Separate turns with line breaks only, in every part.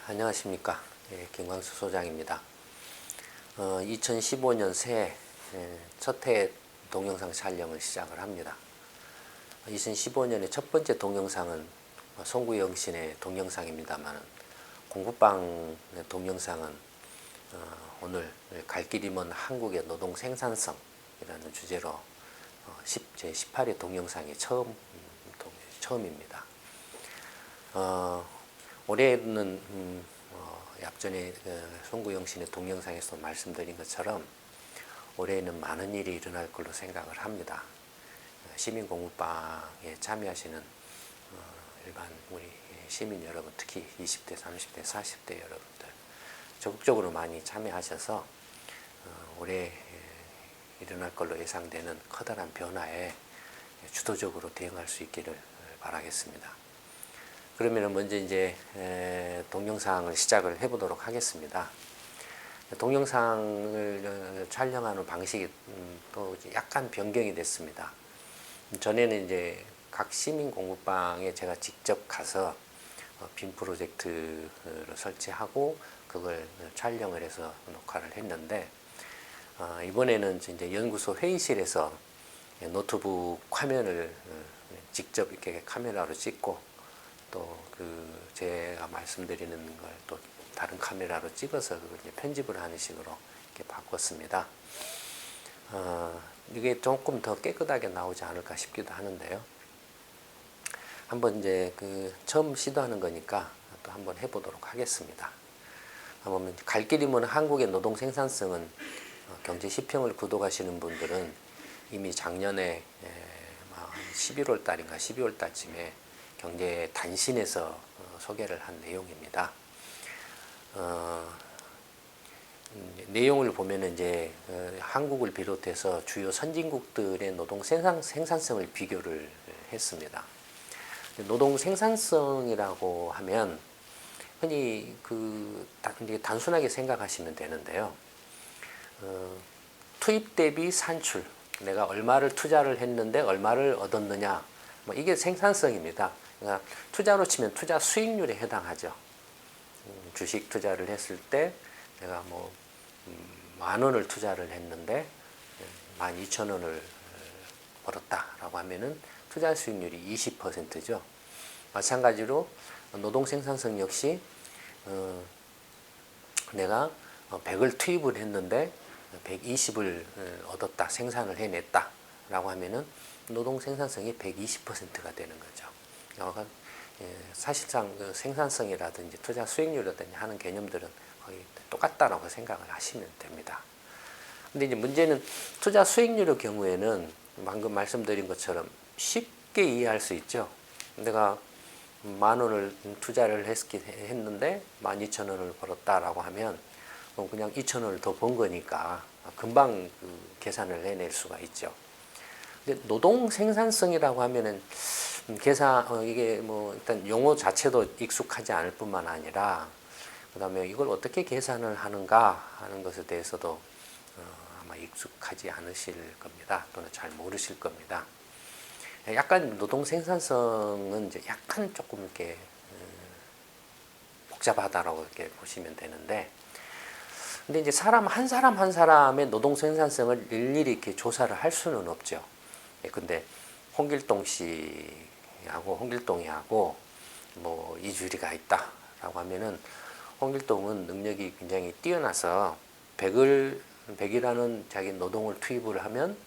안녕하십니까. 김광수 소장입니다. 2015년 새해 첫 해 동영상 촬영을 시작을 합니다. 2015년의 첫 번째 동영상은 송구영신의 동영상입니다만 공부방 동영상은 오늘 갈 길이 먼 한국의 노동 생산성이라는 주제로 제 18회 동영상이 처음입니다. 올해는 앞전에 송구영신의 동영상에서 말씀드린 것처럼 올해는 많은 일이 일어날 걸로 생각을 합니다. 시민공부방에 참여하시는 일반 우리 시민 여러분, 특히 20대, 30대, 40대 여러분들 적극적으로 많이 참여하셔서 올해 일어날 걸로 예상되는 커다란 변화에 주도적으로 대응할 수 있기를 바라겠습니다. 그러면 먼저 이제 동영상을 시작을 해보도록 하겠습니다. 동영상을 촬영하는 방식이 또 약간 변경이 됐습니다. 전에는 이제 각 시민 공부방에 제가 직접 가서 빔 프로젝트를 설치하고 그걸 촬영을 해서 녹화를 했는데 이번에는 이제 연구소 회의실에서 노트북 화면을 직접 이렇게 카메라로 찍고 또 제가 말씀드리는 걸 또 다른 카메라로 찍어서 그걸 이제 편집을 하는 식으로 이렇게 바꿨습니다. 이게 조금 더 깨끗하게 나오지 않을까 싶기도 하는데요. 한번 이제 처음 시도하는 거니까 또 한번 해보도록 하겠습니다. 한번 갈 길이 먼 한국의 노동 생산성은 경제 시평을 구독하시는 분들은 이미 작년에 11월 달인가 12월 달쯤에 경제 단신에서 소개를 한 내용입니다. 내용을 보면 이제 한국을 비롯해서 주요 선진국들의 노동 생산성을 비교를 했습니다. 노동 생산성이라고 하면 흔히 단순하게 생각하시면 되는데요. 투입 대비 산출, 내가 얼마를 투자를 했는데 얼마를 얻었느냐, 이게 생산성입니다. 그러니까 투자로 치면 투자 수익률에 해당하죠. 주식 투자를 했을 때 내가 10,000원을 투자를 했는데 12,000원을 벌었다라고 하면은 투자 수익률이 20%죠. 마찬가지로 노동 생산성 역시 내가 100을 투입을 했는데 120을 얻었다, 생산을 해냈다 라고 하면은 노동 생산성이 120%가 되는 거죠. 사실상 생산성이라든지 투자 수익률이라든지 하는 개념들은 거의 똑같다라고 생각을 하시면 됩니다. 근데 이제 문제는 투자 수익률의 경우에는 방금 말씀드린 것처럼 쉽게 이해할 수 있죠. 내가 10,000원을 투자를 했는데 12,000원을 벌었다라고 하면 그냥 2,000원을 더 번 거니까 금방 계산을 해낼 수가 있죠. 근데 노동 생산성이라고 하면은 이게 일단 용어 자체도 익숙하지 않을 뿐만 아니라 그다음에 이걸 어떻게 계산을 하는가 하는 것에 대해서도 아마 익숙하지 않으실 겁니다. 또는 잘 모르실 겁니다. 약간 노동 생산성은 이제 약간 조금 이렇게 복잡하다라고 이렇게 보시면 되는데, 근데 이제 한 사람 한 사람의 노동 생산성을 일일이 이렇게 조사를 할 수는 없죠. 근데 홍길동 씨하고 홍길동이하고 이주리가 있다라고 하면은 홍길동은 능력이 굉장히 뛰어나서 100이라는 자기 노동을 투입을 하면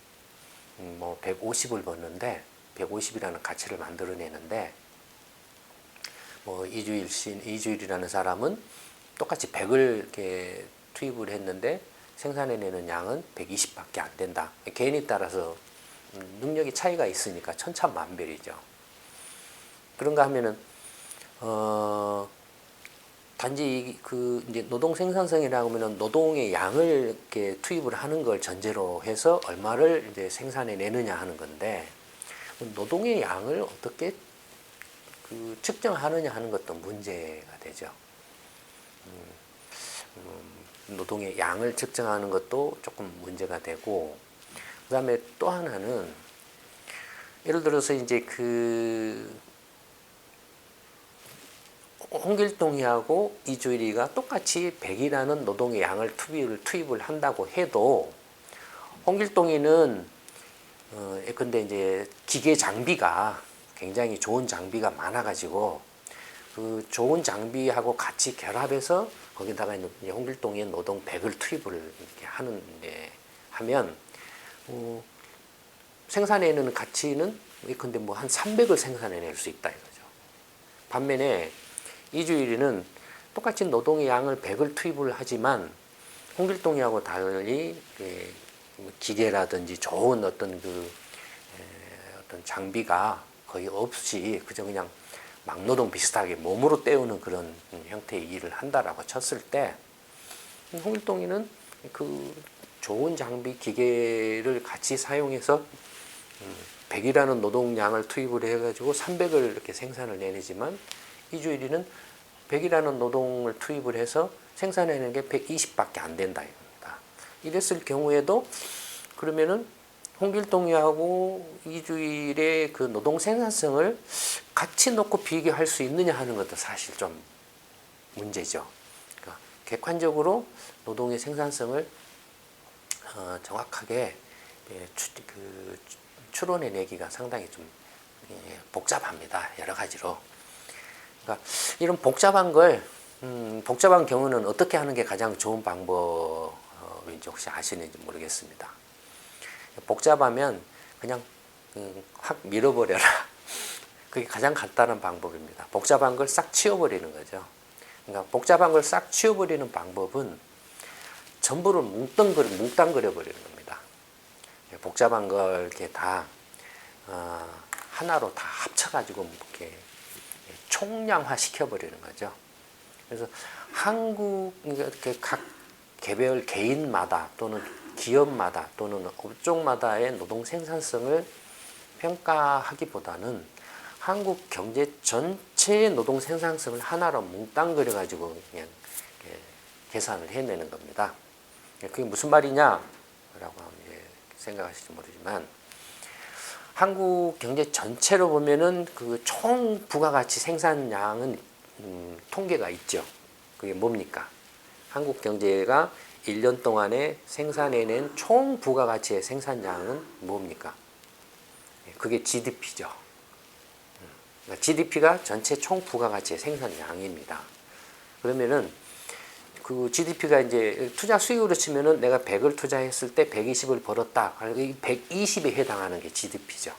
150을 벌는데 150이라는 가치를 만들어내는데 이주일이라는 사람은 똑같이 100을 이렇게 투입을 했는데 생산해내는 양은 120밖에 안 된다. 개인에 따라서 능력이 차이가 있으니까 천차만별이죠. 그런가 하면은 단지 이제 노동 생산성이라고 하면은 노동의 양을 이렇게 투입을 하는 걸 전제로 해서 얼마를 이제 생산해내느냐 하는 건데, 노동의 양을 어떻게 측정하느냐 하는 것도 문제가 되죠. 노동의 양을 측정하는 것도 조금 문제가 되고, 그 다음에 또 하나는 예를 들어서 이제 홍길동이하고 이주일이가 똑같이 100이라는 노동의 양을 투입을 한다고 해도 홍길동이는 근데 이제 기계 장비가 굉장히 좋은 장비가 많아가지고 그 좋은 장비하고 같이 결합해서 거기다가 이제 홍길동의 노동 100을 투입을 이렇게 하면 생산해내는 가치는 근데 뭐 한 300을 생산해낼 수 있다 이거죠. 반면에 이주일이는 똑같이 노동의 양을 100을 투입을 하지만 홍길동이하고 달리 기계라든지 좋은 어떤 어떤 장비가 거의 없이 그저 그냥 막노동 비슷하게 몸으로 때우는 그런 형태의 일을 한다라고 쳤을 때 홍길동이는 그 좋은 장비 기계를 같이 사용해서 100이라는 노동량을 투입을 해가지고 300을 이렇게 생산을 내내지만 이주일이는 100이라는 노동을 투입을 해서 생산해내는 게 120밖에 안 된다 이겁니다. 이랬을 경우에도 그러면은 홍길동이하고 이주일의 그 노동 생산성을 같이 놓고 비교할 수 있느냐 하는 것도 사실 좀 문제죠. 그러니까 객관적으로 노동의 생산성을 정확하게 추론해내기가 상당히 좀 복잡합니다. 여러 가지로. 그러니까 이런 복잡한 경우는 어떻게 하는 게 가장 좋은 방법인지 혹시 아시는지 모르겠습니다. 복잡하면 그냥 확 밀어버려라. 그게 가장 간단한 방법입니다. 복잡한 걸 싹 치워버리는 거죠. 그러니까 복잡한 걸 싹 치워버리는 방법은 전부를 뭉땅그려 버리는 겁니다. 복잡한 걸 이렇게 다 하나로 다 합쳐가지고 이렇게 총량화 시켜버리는 거죠. 그래서 이렇게 각 개별 개인마다 또는 기업마다 또는 업종마다의 노동 생산성을 평가하기보다는 한국 경제 전체의 노동 생산성을 하나로 뭉땅그려 가지고 그냥 계산을 해내는 겁니다. 그게 무슨 말이냐라고 생각하실지 모르지만 한국 경제 전체로 보면은 그 총 부가가치 생산량은 통계가 있죠. 그게 뭡니까? 한국 경제가 1년 동안에 생산해낸 총 부가가치의 생산량은 뭡니까? 그게 GDP죠. 그러니까 GDP가 전체 총 부가가치의 생산량입니다. 그러면은 그 GDP가 이제 투자 수익으로 치면은 내가 100을 투자했을 때 120을 벌었다. 그러니까 120에 해당하는 게 GDP죠.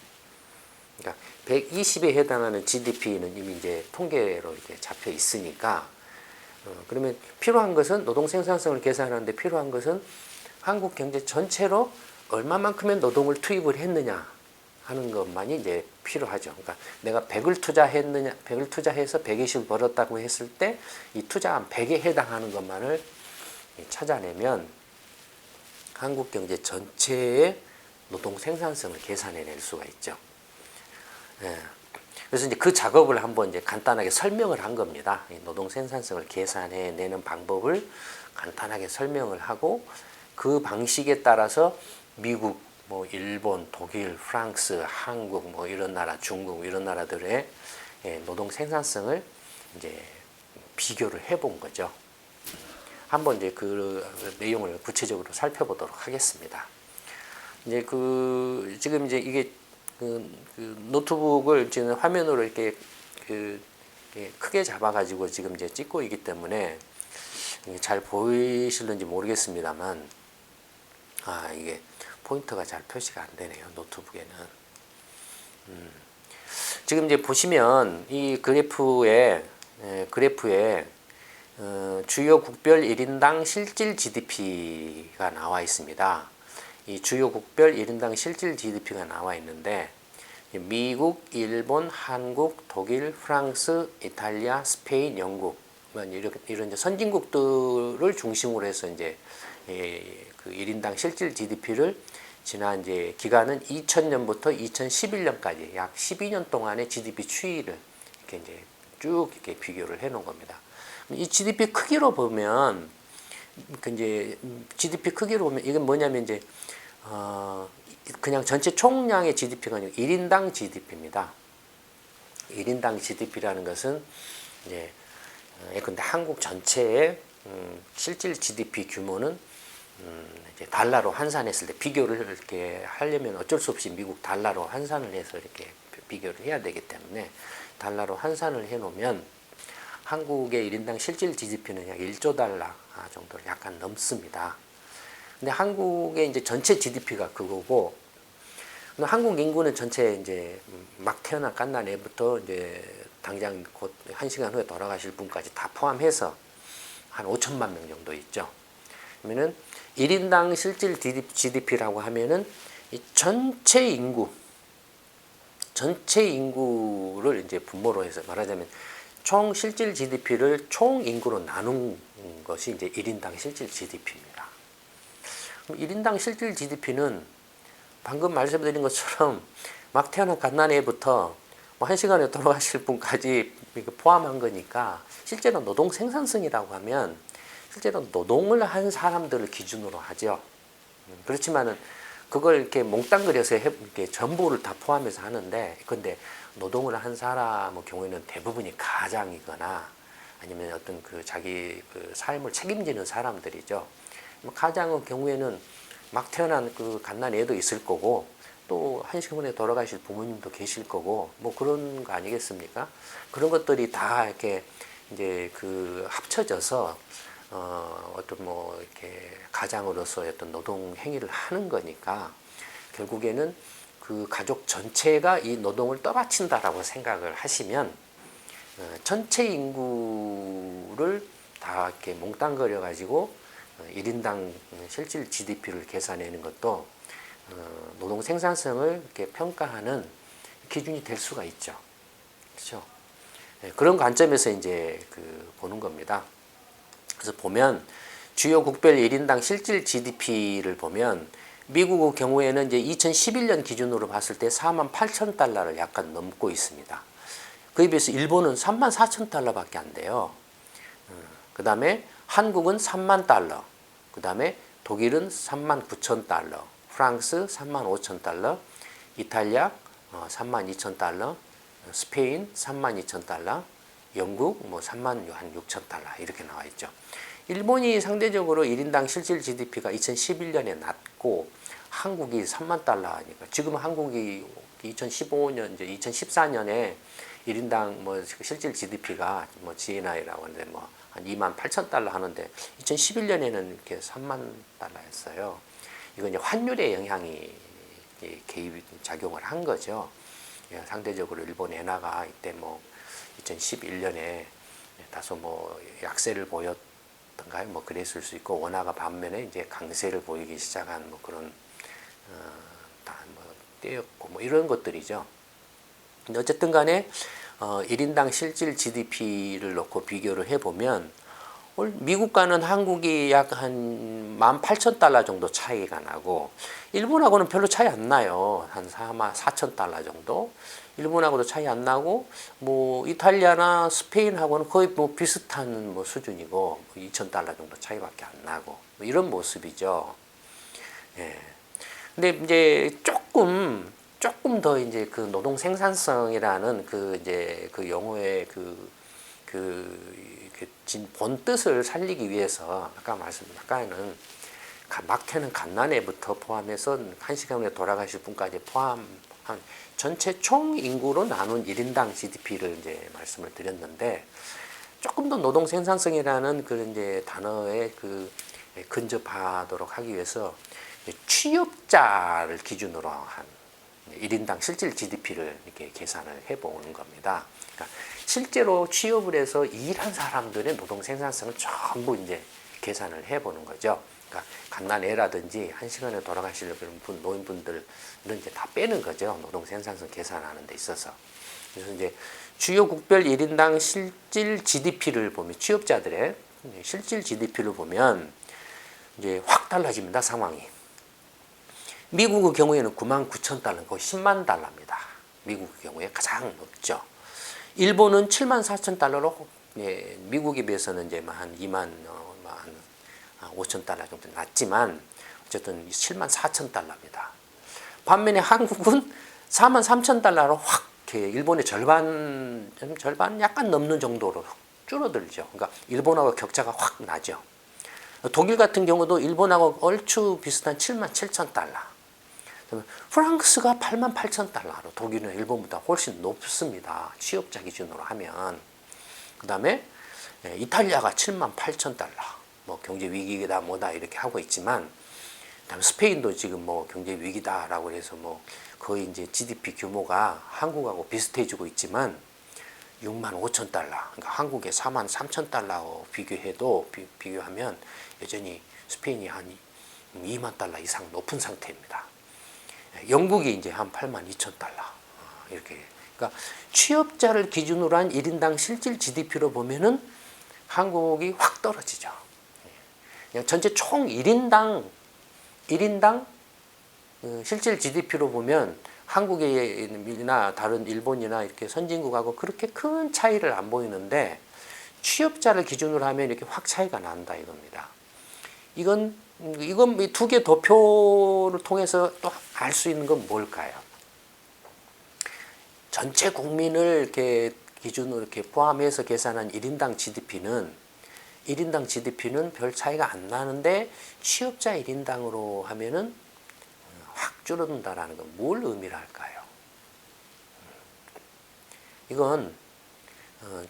그러니까 120에 해당하는 GDP는 이미 이제 통계로 이렇게 잡혀 있으니까 그러면 필요한 것은 노동 생산성을 계산하는데 필요한 것은 한국 경제 전체로 얼마만큼의 노동을 투입을 했느냐 하는 것만이 이제 필요하죠. 그러니까 내가 100을 투자해서 120을 벌었다고 했을 때 이 투자한 100에 해당하는 것만을 찾아내면 한국 경제 전체의 노동 생산성을 계산해낼 수가 있죠. 그래서 이제 그 작업을 한번 이제 간단하게 설명을 한 겁니다. 노동 생산성을 계산해내는 방법을 간단하게 설명을 하고 그 방식에 따라서 미국, 뭐 일본, 독일, 프랑스, 한국, 뭐 이런 나라, 중국 이런 나라들의 노동 생산성을 이제 비교를 해본 거죠. 한번 이제 그 내용을 구체적으로 살펴보도록 하겠습니다. 이제 지금 이제 이게 그 노트북을 지금 화면으로 이렇게 크게 잡아가지고 지금 이제 찍고 있기 때문에 잘 보이실는지 모르겠습니다만 이게 포인터가 잘 표시가 안 되네요. 노트북에는. 지금 이제 보시면 이 그래프에 주요 국별 1인당 실질 GDP가 나와 있습니다. 이 주요 국별 1인당 실질 GDP가 나와 있는데 미국, 일본, 한국, 독일, 프랑스, 이탈리아, 스페인, 영국 이런 선진국들을 중심으로 해서 이제 그 1인당 실질 GDP를 지난 이제 기간은 2000년부터 2011년까지 약 12년 동안의 GDP 추이를 이렇게 이제 쭉 이렇게 비교를 해 놓은 겁니다. 이 GDP 크기로 보면 이건 뭐냐면 이제 그냥 전체 총량의 GDP가 아니고 1인당 GDP입니다. 1인당 GDP라는 것은 이제 근데 한국 전체의 실질 GDP 규모는 이제 달러로 환산했을 때 비교를 이렇게 하려면 어쩔 수 없이 미국 달러로 환산을 해서 이렇게 비교를 해야 되기 때문에 달러로 환산을 해놓으면 한국의 1인당 실질 GDP는 약 1조 달러 정도를 약간 넘습니다. 근데 한국의 이제 전체 GDP가 그거고, 한국 인구는 전체 이제 막 태어난 갓난 애부터 이제 당장 곧 1시간 후에 돌아가실 분까지 다 포함해서 한 5천만 명 정도 있죠. 그러면은 1인당 실질 GDP라고 하면은 이 전체 인구를 이제 분모로 해서 말하자면 총 실질 GDP를 총 인구로 나눈 것이 이제 1인당 실질 GDP입니다. 1인당 실질 GDP는 방금 말씀드린 것처럼 막 태어난 갓난애부터 뭐 1시간에 돌아가실 분까지 포함한 거니까, 실제로 노동 생산성이라고 하면 실제로 노동을 한 사람들을 기준으로 하죠. 그렇지만은 그걸 이렇게 몽땅 그려서 이렇게 전부를 다 포함해서 하는데, 근데 노동을 한 사람의 경우에는 대부분이 가장이거나 아니면 어떤 그 자기 그 삶을 책임지는 사람들이죠. 가장의 경우에는 막 태어난 그 갓난 애도 있을 거고, 또 1시간 후에 돌아가실 부모님도 계실 거고, 뭐 그런 거 아니겠습니까? 그런 것들이 다 이렇게 이제 그 합쳐져서 어떤 뭐 이렇게 가장으로서 어떤 노동 행위를 하는 거니까, 결국에는 그 가족 전체가 이 노동을 떠받친다라고 생각을 하시면 전체 인구를 다 이렇게 몽땅거려 가지고 1인당 실질 GDP를 계산하는 것도 노동 생산성을 이렇게 평가하는 기준이 될 수가 있죠. 그렇죠? 그런 관점에서 이제 그 보는 겁니다. 그래서 보면 주요 국별 1인당 실질 GDP를 보면 미국의 경우에는 이제 2011년 기준으로 봤을 때 48,000달러를 약간 넘고 있습니다. 그에 비해서 일본은 34,000달러밖에 안 돼요. 그 다음에 한국은 3만 달러, 그 다음에 독일은 39,000달러, 프랑스 35,000달러, 이탈리아 32,000달러, 스페인 32,000달러, 영국 뭐 36,000달러 이렇게 나와 있죠. 일본이 상대적으로 1인당 실질 GDP가 2011년에 낮고 한국이 3만 달러니까, 지금 한국이 2015년 이제 2014년에 1인당 뭐 실질 GDP가 뭐 GNI라고 하는데 뭐 한 28,000달러 하는데 2011년에는 이렇게 3만 달러였어요. 이건 이제 환율의 영향이 개입 작용을 한 거죠. 상대적으로 일본 엔화가 이때 뭐 2011년에 다소 뭐 약세를 보였던가요? 뭐 그랬을 수 있고, 원화가 반면에 이제 강세를 보이기 시작한 뭐 그런 뭐 때였고 뭐 이런 것들이죠. 근데 어쨌든 간에 1인당 실질 GDP를 놓고 비교를 해보면 미국과는 한국이 약 한 18,000달러 정도 차이가 나고, 일본하고는 별로 차이 안 나요. 한 44,000달러 정도. 일본하고도 차이 안 나고, 뭐 이탈리아나 스페인하고는 거의 뭐 비슷한 뭐 수준이고, 2,000달러 정도 차이밖에 안 나고, 뭐 이런 모습이죠. 예. 근데 이제 조금 더 이제 그 노동 생산성이라는 그 이제 그 용어의 본 뜻을 살리기 위해서 아까는 막태는 갓난애부터 포함해서 1시간 후에 돌아가실 분까지 포함한 전체 총 인구로 나눈 1인당 GDP를 이제 말씀을 드렸는데, 조금 더 노동 생산성이라는 그 이제 단어에 근접하도록 하기 위해서 취업자를 기준으로 한 1인당 실질 GDP를 이렇게 계산을 해보는 겁니다. 그러니까 실제로 취업을 해서 일한 사람들의 노동 생산성을 전부 이제 계산을 해보는 거죠. 그러니까 갓난애라든지 1시간에 돌아가시는 분, 노인분들은 이제 다 빼는 거죠. 노동 생산성 계산하는 데 있어서. 그래서 이제 주요 국별 1인당 실질 GDP를 보면, 취업자들의 실질 GDP를 보면 이제 확 달라집니다, 상황이. 미국의 경우에는 99,000달러, 거의 10만 달러입니다. 미국의 경우에 가장 높죠. 일본은 74,000달러로, 미국에 비해서는 이제 한 2만 5,000달러 정도 낮지만 어쨌든 74,000달러입니다. 반면에 한국은 43,000달러로 확 일본의 절반 약간 넘는 정도로 줄어들죠. 그러니까 일본하고 격차가 확 나죠. 독일 같은 경우도 일본하고 얼추 비슷한 77,000달러. 프랑스가 88,000달러로 독일은 일본보다 훨씬 높습니다. 취업자 기준으로 하면. 그 다음에 이탈리아가 78,000달러. 뭐 경제 위기다 뭐다 이렇게 하고 있지만, 그다음에 스페인도 지금 뭐 경제 위기다라고 해서 뭐 거의 이제 GDP 규모가 한국하고 비슷해지고 있지만 65,000달러, 그러니까 한국의 43,000달러 비교해도 비교하면 여전히 스페인이 한 2만 달러 이상 높은 상태입니다. 영국이 이제 한 82,000달러 이렇게. 그러니까 취업자를 기준으로 한 1인당 실질 GDP로 보면은 한국이 확 떨어지죠. 그냥 전체 총 1인당 실질 GDP로 보면 한국이나 다른 일본이나 이렇게 선진국하고 그렇게 큰 차이를 안 보이는데, 취업자를 기준으로 하면 이렇게 확 차이가 난다 이겁니다. 이건 이 두 개 도표를 통해서 또 알 수 있는 건 뭘까요? 전체 국민을 이렇게 기준으로 이렇게 포함해서 계산한 1인당 GDP는 별 차이가 안 나는데, 취업자 1인당으로 하면은 확 줄어든다라는 건 뭘 의미를 할까요? 이건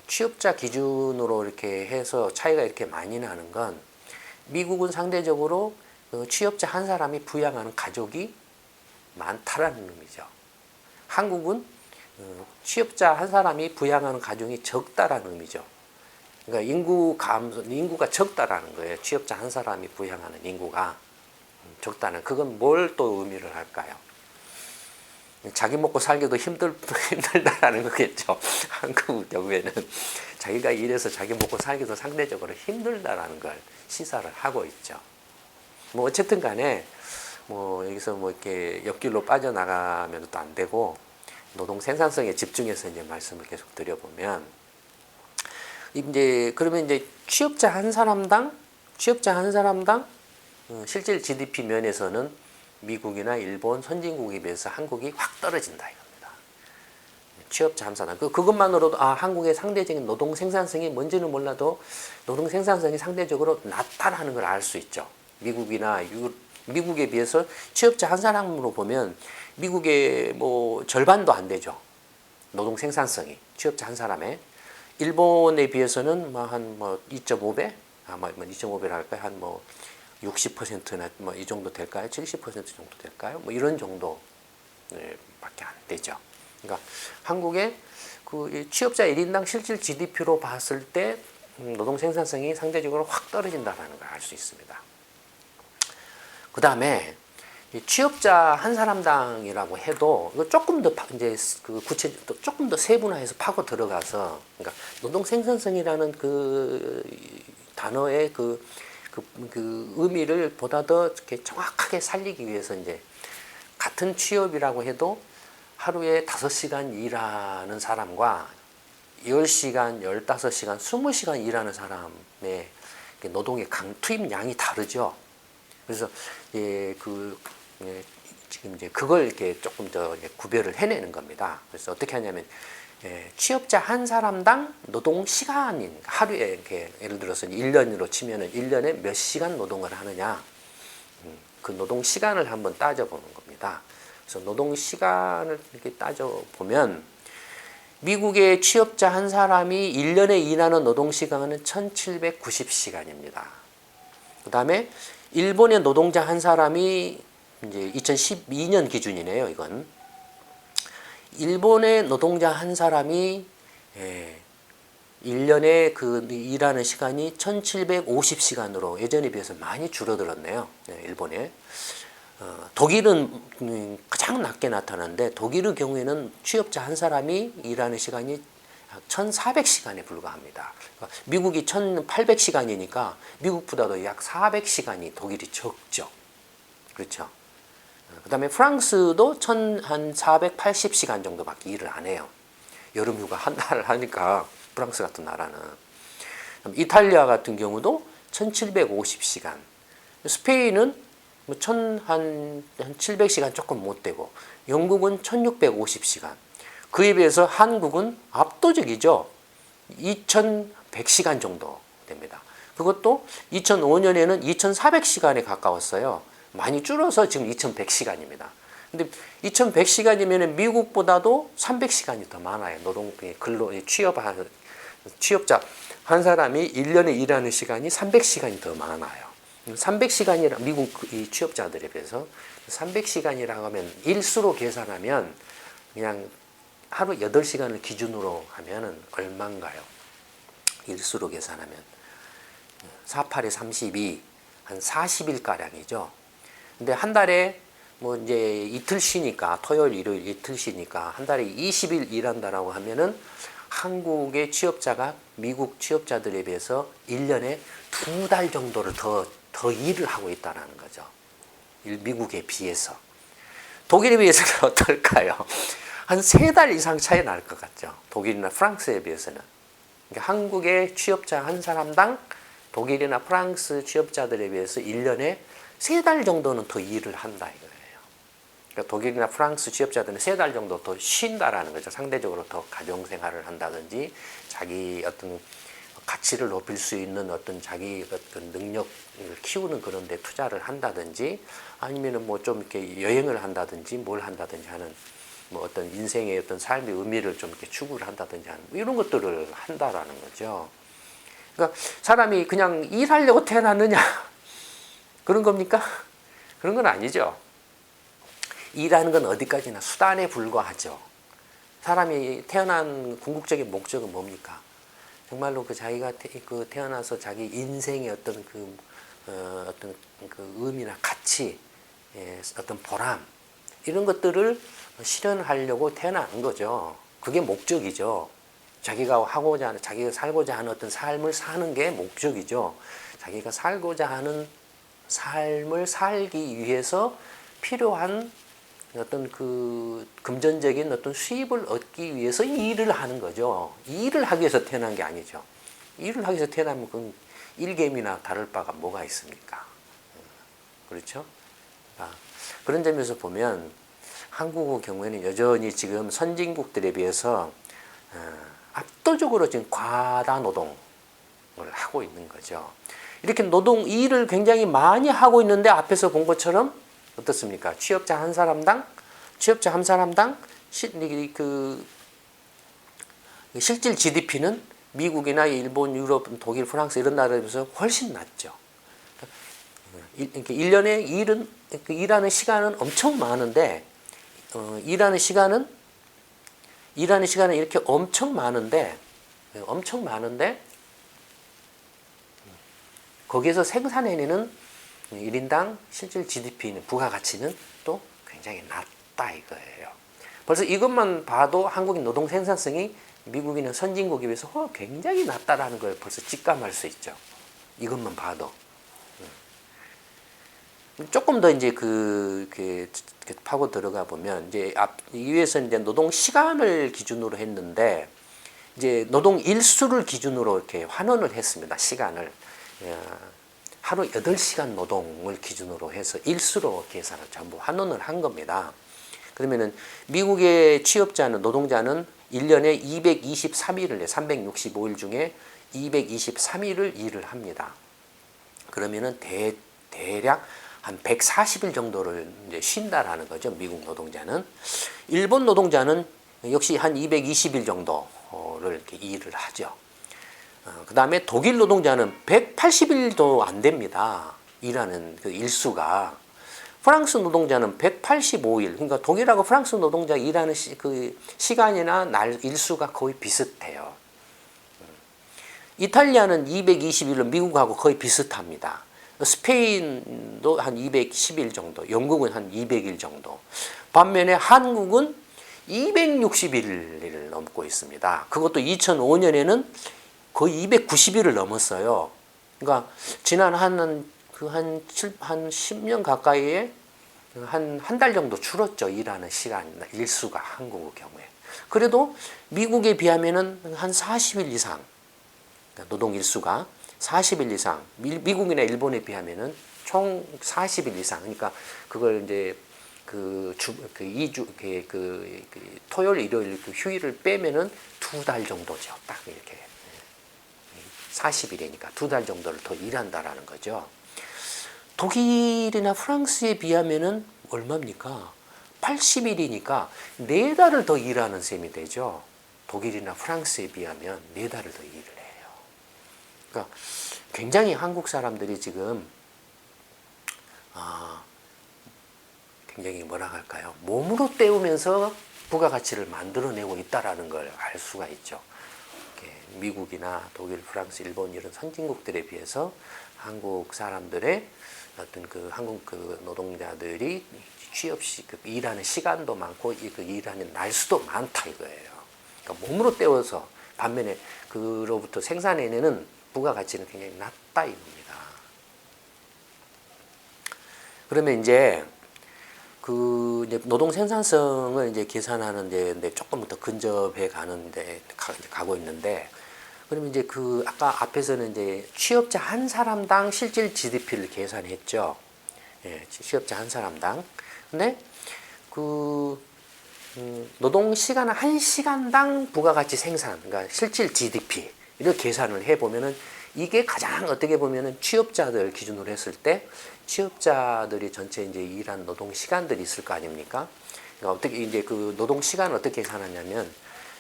취업자 기준으로 이렇게 해서 차이가 이렇게 많이 나는 건, 미국은 상대적으로 취업자 한 사람이 부양하는 가족이 많다라는 의미죠. 한국은 취업자 한 사람이 부양하는 가족이 적다라는 의미죠. 그러니까 인구가 적다라는 거예요. 취업자 한 사람이 부양하는 인구가 적다는, 그건 뭘 또 의미를 할까요? 자기 먹고 살기도 힘들다라는 거겠죠. 한국 경우에는 자기가 일해서 자기 먹고 살기도 상대적으로 힘들다라는 걸 시사를 하고 있죠. 뭐 어쨌든 간에 뭐 여기서 뭐 이렇게 옆길로 빠져나가면 또 안 되고, 노동 생산성에 집중해서 이제 말씀을 계속 드려보면, 그러면 이제 취업자 한 사람당 실질 GDP 면에서는 미국이나 일본 선진국에 비해서 한국이 확 떨어진다 이겁니다. 취업자 한 사람. 그것만으로도 한국의 상대적인 노동 생산성이 뭔지는 몰라도 노동 생산성이 상대적으로 낮다라는 걸 알 수 있죠. 미국에 비해서 취업자 한 사람으로 보면 미국의 뭐 절반도 안 되죠. 노동 생산성이 취업자 한 사람에. 일본에 비해서는 한 2.5배, 2.5배를 할까요? 한 60%나 이 정도 될까요? 70% 정도 될까요? 이런 정도 밖에 안 되죠. 그러니까 한국의 그 취업자 1인당 실질 GDP로 봤을 때 노동 생산성이 상대적으로 확 떨어진다는 걸 알 수 있습니다. 그 다음에 취업자 한 사람당이라고 해도 이거 조금 더 이제 조금 더 세분화해서 파고 들어가서, 그러니까 노동 생산성이라는 그 단어의 그 의미를 보다 더 이렇게 정확하게 살리기 위해서, 이제 같은 취업이라고 해도 하루에 5시간 일하는 사람과 10시간, 15시간, 20시간 일하는 사람의 노동의 투입량이 다르죠. 그래서 지금 이제 그걸 이렇게 조금 더 구별을 해내는 겁니다. 그래서 어떻게 하냐면, 취업자 한 사람당 노동 시간인, 하루에 이렇게 예를 들어서 1년으로 치면은 1년에 몇 시간 노동을 하느냐, 그 노동 시간을 한번 따져보는 겁니다. 그래서 노동 시간을 이렇게 따져보면, 미국의 취업자 한 사람이 1년에 일하는 노동 시간은 1790시간입니다. 그 다음에 일본의 노동자 한 사람이 이제 2012년 기준이네요, 이건. 일본의 노동자 한 사람이 1년에 그 일하는 시간이 1750시간으로 예전에 비해서 많이 줄어들었네요. 일본에. 독일은 가장 낮게 나타나는데, 독일의 경우에는 취업자 한 사람이 일하는 시간이 1400시간에 불과합니다. 그러니까 미국이 1800시간이니까 미국보다도 약 400시간이 독일이 적죠. 그렇죠. 그 다음에 프랑스도 한 480시간 정도밖에 일을 안 해요. 여름휴가 한 달을 하니까, 프랑스 같은 나라는. 이탈리아 같은 경우도 1750시간. 스페인은 한 700시간 조금 못 되고, 영국은 1650시간. 그에 비해서 한국은 압도적이죠. 2100 2100시간 정도 됩니다. 그것도 2005년에는 2400시간에 가까웠어요. 많이 줄어서 지금 2100시간입니다. 근데 2100시간이면 미국보다도 300시간이 더 많아요. 근로 취업자 한 사람이 1년에 일하는 시간이 300시간이 더 많아요. 300시간이라 미국 이 취업자들에 비해서 300시간이라고 하면 일수로 계산하면 그냥 하루 8시간을 기준으로 하면은 얼마인가요? 일수로 계산하면 48에 32, 한 40일 가량이죠. 근데 한 달에 뭐 이제 이틀 쉬니까 토요일, 일요일 이틀 쉬니까 한 달에 20일 일한다라고 하면은 한국의 취업자가 미국 취업자들에 비해서 1년에 2달 정도를 더 일을 하고 있다는 거죠. 미국에 비해서. 독일에 비해서는 어떨까요? 한 3달 이상 차이 날 것 같죠. 독일이나 프랑스에 비해서는. 그러니까 한국의 취업자 한 사람당 독일이나 프랑스 취업자들에 비해서 1년에 3달 정도는 더 일을 한다 이거예요. 그러니까 독일이나 프랑스 취업자들은 3달 정도 더 쉰다라는 거죠. 상대적으로 더 가정생활을 한다든지 자기 어떤 가치를 높일 수 있는 어떤 자기 어떤 능력을 키우는 그런 데 투자를 한다든지 아니면은 뭐 좀 이렇게 여행을 한다든지 뭘 한다든지 하는 뭐 어떤 인생의 어떤 삶의 의미를 좀 이렇게 추구를 한다든지 하는 뭐 이런 것들을 한다라는 거죠. 그러니까 사람이 그냥 일하려고 태어났느냐 그런 겁니까? 그런 건 아니죠. 일하는 건 어디까지나 수단에 불과하죠. 사람이 태어난 궁극적인 목적은 뭡니까? 정말로 그 자기가 태어나서 자기 인생의 어떤 어떤 그 의미나 가치, 어떤 보람 이런 것들을 실현하려고 태어난 거죠. 그게 목적이죠. 자기가 하고자 하는, 자기가 살고자 하는 어떤 삶을 사는 게 목적이죠. 자기가 살고자 하는 삶을 살기 위해서 필요한 어떤 그 금전적인 어떤 수입을 얻기 위해서 일을 하는 거죠. 일을 하기 위해서 태어난 게 아니죠. 일을 하기 위해서 태어나면 그건 일개미나 다를 바가 뭐가 있습니까? 그렇죠? 그런 점에서 보면 한국의 경우에는 여전히 지금 선진국들에 비해서 압도적으로 지금 과다 노동을 하고 있는 거죠. 이렇게 일을 굉장히 많이 하고 있는데 앞에서 본 것처럼 어떻습니까? 취업자 한 사람당 실질 GDP는 미국이나 일본, 유럽, 독일, 프랑스 이런 나라에 비해서 훨씬 낮죠. 1년에 일하는 시간은 엄청 많은데 일하는 시간은 이렇게 엄청 많은데 거기에서 생산해내는 1인당 실질 GDP는 부가가치는 또 굉장히 낮다 이거예요. 벌써 이것만 봐도 한국의 노동 생산성이 미국이나 선진국에 비해서 굉장히 낮다라는 걸 벌써 직감할 수 있죠. 이것만 봐도. 조금 더 이제 파고 들어가 보면 이제 위에서 이제 노동 시간을 기준으로 했는데 이제 노동 일수를 기준으로 이렇게 환원을 했습니다. 시간을. 하루 8시간 노동을 기준으로 해서 일수로 계산을 전부 환원을 한 겁니다. 그러면은 미국의 노동자는 1년에 223일을 365일 중에 223일을 일을 합니다. 그러면은 대략 한 140일 정도를 이제 쉰다라는 거죠. 미국 노동자는. 일본 노동자는 역시 한 220일 정도를 이렇게 일을 하죠. 그 다음에 독일 노동자는 180일도 안 됩니다. 일하는 그 일수가. 프랑스 노동자는 185일. 그러니까 독일하고 프랑스 노동자 일하는 시간이나 일수가 거의 비슷해요. 이탈리아는 220일로 미국하고 거의 비슷합니다. 스페인도 한 210일 정도, 영국은 한 200일 정도. 반면에 한국은 260일을 넘고 있습니다. 그것도 2005년에는 거의 290일을 넘었어요. 그러니까 지난 한 10년 가까이에 한 달 정도 줄었죠. 일하는 시간, 일수가 한국의 경우에. 그래도 미국에 비하면은 한 40일 이상, 노동 일수가 40일 이상, 미국이나 일본에 비하면은 총 40일 이상. 그러니까 그걸 이제 토요일, 일요일 휴일을 빼면은 2달 정도죠. 딱 이렇게. 40일이니까 2달 정도를 더 일한다라는 거죠. 독일이나 프랑스에 비하면은 얼마입니까? 80일이니까 4달을 더 일하는 셈이 되죠. 독일이나 프랑스에 비하면 4달을 더 일을 해요. 그러니까 굉장히 한국 사람들이 지금 굉장히 뭐라 할까요? 몸으로 때우면서 부가가치를 만들어내고 있다라는 걸 알 수가 있죠. 미국이나 독일, 프랑스, 일본 이런 선진국들에 비해서 한국 사람들의 어떤 그 한국 그 노동자들이 취업 일하는 시간도 많고 그 일하는 날수도 많다 이거예요. 그러니까 몸으로 때워서 반면에 그로부터 생산해내는 부가가치는 굉장히 낮다 이겁니다. 그러면 이제 이제 노동 생산성을 이제 계산하는 데 조금 더 근접해 가는데 가고 있는데, 그러면 이제 아까 앞에서는 이제 취업자 한 사람당 실질 GDP를 계산했죠. 예, 취업자 한 사람당. 근데 노동 시간 한 시간당 부가가치 생산, 그러니까 실질 GDP 이렇게 계산을 해 보면은 이게 가장 어떻게 보면은 취업자들 기준으로 했을 때 취업자들이 전체 이제 일한 노동 시간들이 있을 거 아닙니까? 그러니까 어떻게 이제 그 노동 시간을 어떻게 계산하냐면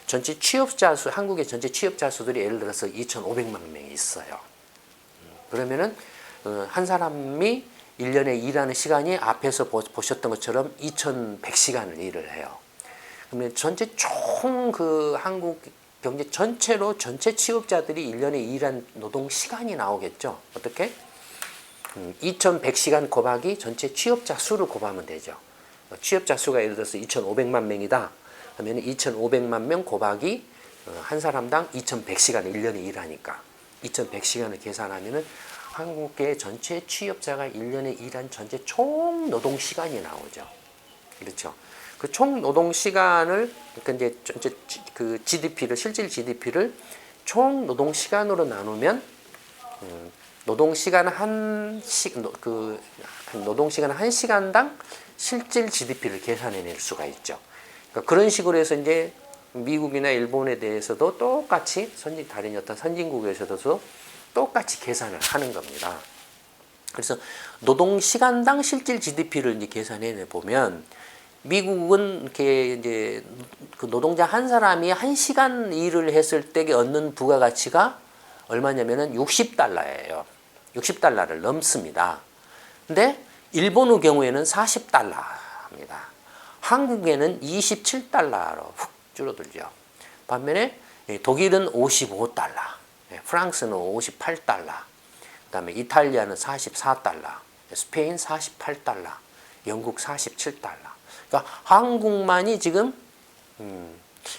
전체 취업자 수, 한국의 전체 취업자 수들이 예를 들어서 2,500만 명이 있어요. 그러면은 한 사람이 1년에 일하는 시간이 앞에서 보셨던 것처럼 2,100시간을 일을 해요. 그러면 전체 총 한국 경제 전체로 전체 취업자들이 1년에 일한 노동 시간이 나오겠죠. 어떻게? 2,100시간 곱하기 전체 취업자 수를 곱하면 되죠. 취업자 수가 예를 들어서 2,500만 명이다 하면 2,500만 명 곱하기 한 사람당 2,100시간을 1년에 일하니까 2,100시간을 계산하면은 한국의 전체 취업자가 1년에 일한 전체 총 노동 시간이 나오죠. 그렇죠. 그 총 노동 시간을 그러니까 이제 전체 그 GDP를 실질 GDP를 총 노동 시간으로 나누면 노동 시간 노동 시간 한 시간당 실질 GDP를 계산해낼 수가 있죠. 그러니까 그런 식으로 해서 이제 미국이나 일본에 대해서도 똑같이 다른 어떤 선진국에서도 똑같이 계산을 하는 겁니다. 그래서 노동 시간당 실질 GDP를 이제 계산해 보면 미국은 이렇게 이제 그 노동자 한 사람이 1시간 일을 했을 때 얻는 부가가치가 얼마냐면은 60달러예요. 60달러를 넘습니다. 근데 일본의 경우에는 40달러입니다. 한국에는 27달러로 훅 줄어들죠. 반면에 독일은 55달러, 프랑스는 58달러, 그다음에 이탈리아는 44달러, 스페인 48달러, 영국 47달러. 그러니까 한국만이 지금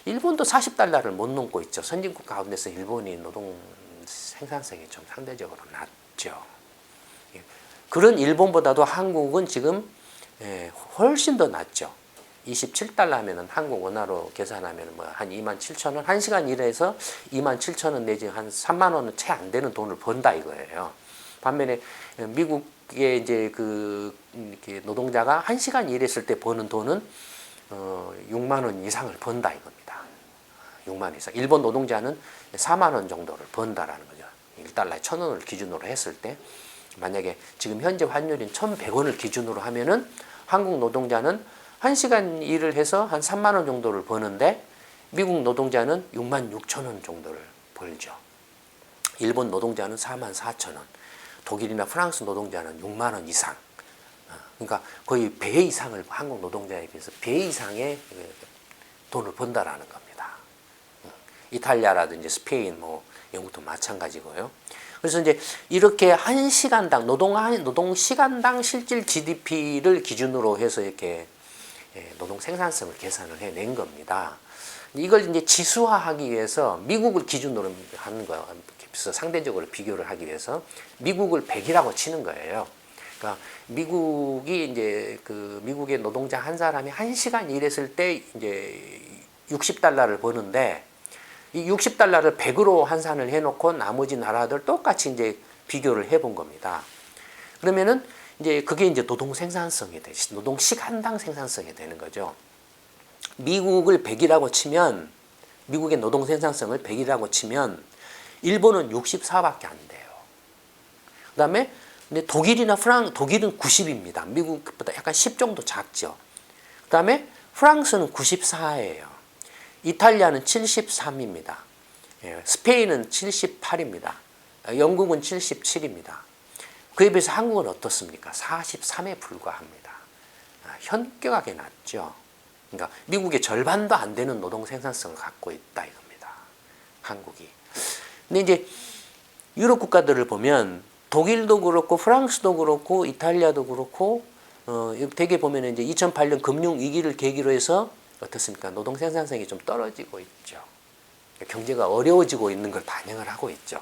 일본도 40달러를 못 넘고 있죠. 선진국 가운데서 일본이 노동 생산성이 좀 상대적으로 낮죠. 그런 일본보다도 한국은 지금 훨씬 더 낮죠. 27달러 하면은 한국 원화로 계산하면 뭐 한 27,000원, 1시간 일해서 27,000원 내지 한 3만 원은 채 안 되는 돈을 번다 이거예요. 반면에 미국의 이제 이렇게 노동자가 1시간 일했을 때 버는 돈은 6만 원 이상을 번다 이겁니다. 6만 원 이상. 일본 노동자는 4만 원 정도를 번다라는 거죠. 1달러에 1,000원을 기준으로 했을 때 만약에 지금 현재 환율인 1,100원을 기준으로 하면은 한국 노동자는 1시간 일을 해서 한 3만 원 정도를 버는데 미국 노동자는 6만 6천 원 정도를 벌죠. 일본 노동자는 4만 4천 원, 독일이나 프랑스 노동자는 6만 원 이상. 그러니까 거의 배 이상을 한국 노동자에 비해서 배 이상의 돈을 번다라는 겁니다. 이탈리아라든지 스페인, 뭐 영국도 마찬가지고요. 그래서 이제 이렇게 1시간당 노동 시간당 실질 GDP를 기준으로 해서 이렇게 노동 생산성을 계산을 해낸 겁니다. 이걸 이제 지수화하기 위해서 미국을 기준으로 하는 거예요. 그래서 상대적으로 비교를 하기 위해서 미국을 100이라고 치는 거예요. 그러니까 미국이 이제 미국의 노동자 한 사람이 1시간 일했을 때 이제 60달러를 버는데 이 60달러를 100으로 환산을 해놓고 나머지 나라들 똑같이 이제 비교를 해본 겁니다. 그러면은 이제 그게 이제 노동 생산성이 되지, 노동 시간당 생산성이 되는 거죠. 미국을 100이라고 치면, 미국의 노동 생산성을 100이라고 치면 일본은 64밖에 안 돼요. 그다음에 근데 독일이나 독일은 90입니다. 미국보다 약간 10 정도 작죠. 그다음에 프랑스는 94예요. 이탈리아는 73입니다. 스페인은 78입니다. 영국은 77입니다. 그에 비해서 한국은 어떻습니까? 43에 불과합니다. 현격하게 낮죠. 그러니까 미국의 절반도 안 되는 노동 생산성을 갖고 있다 이겁니다. 한국이. 근데 이제 유럽 국가들을 보면 독일도 그렇고 프랑스도 그렇고 이탈리아도 그렇고 대개 보면 이제 2008년 금융 위기를 계기로 해서 어떻습니까? 노동 생산성이 좀 떨어지고 있죠. 경제가 어려워지고 있는 걸 반영을 하고 있죠.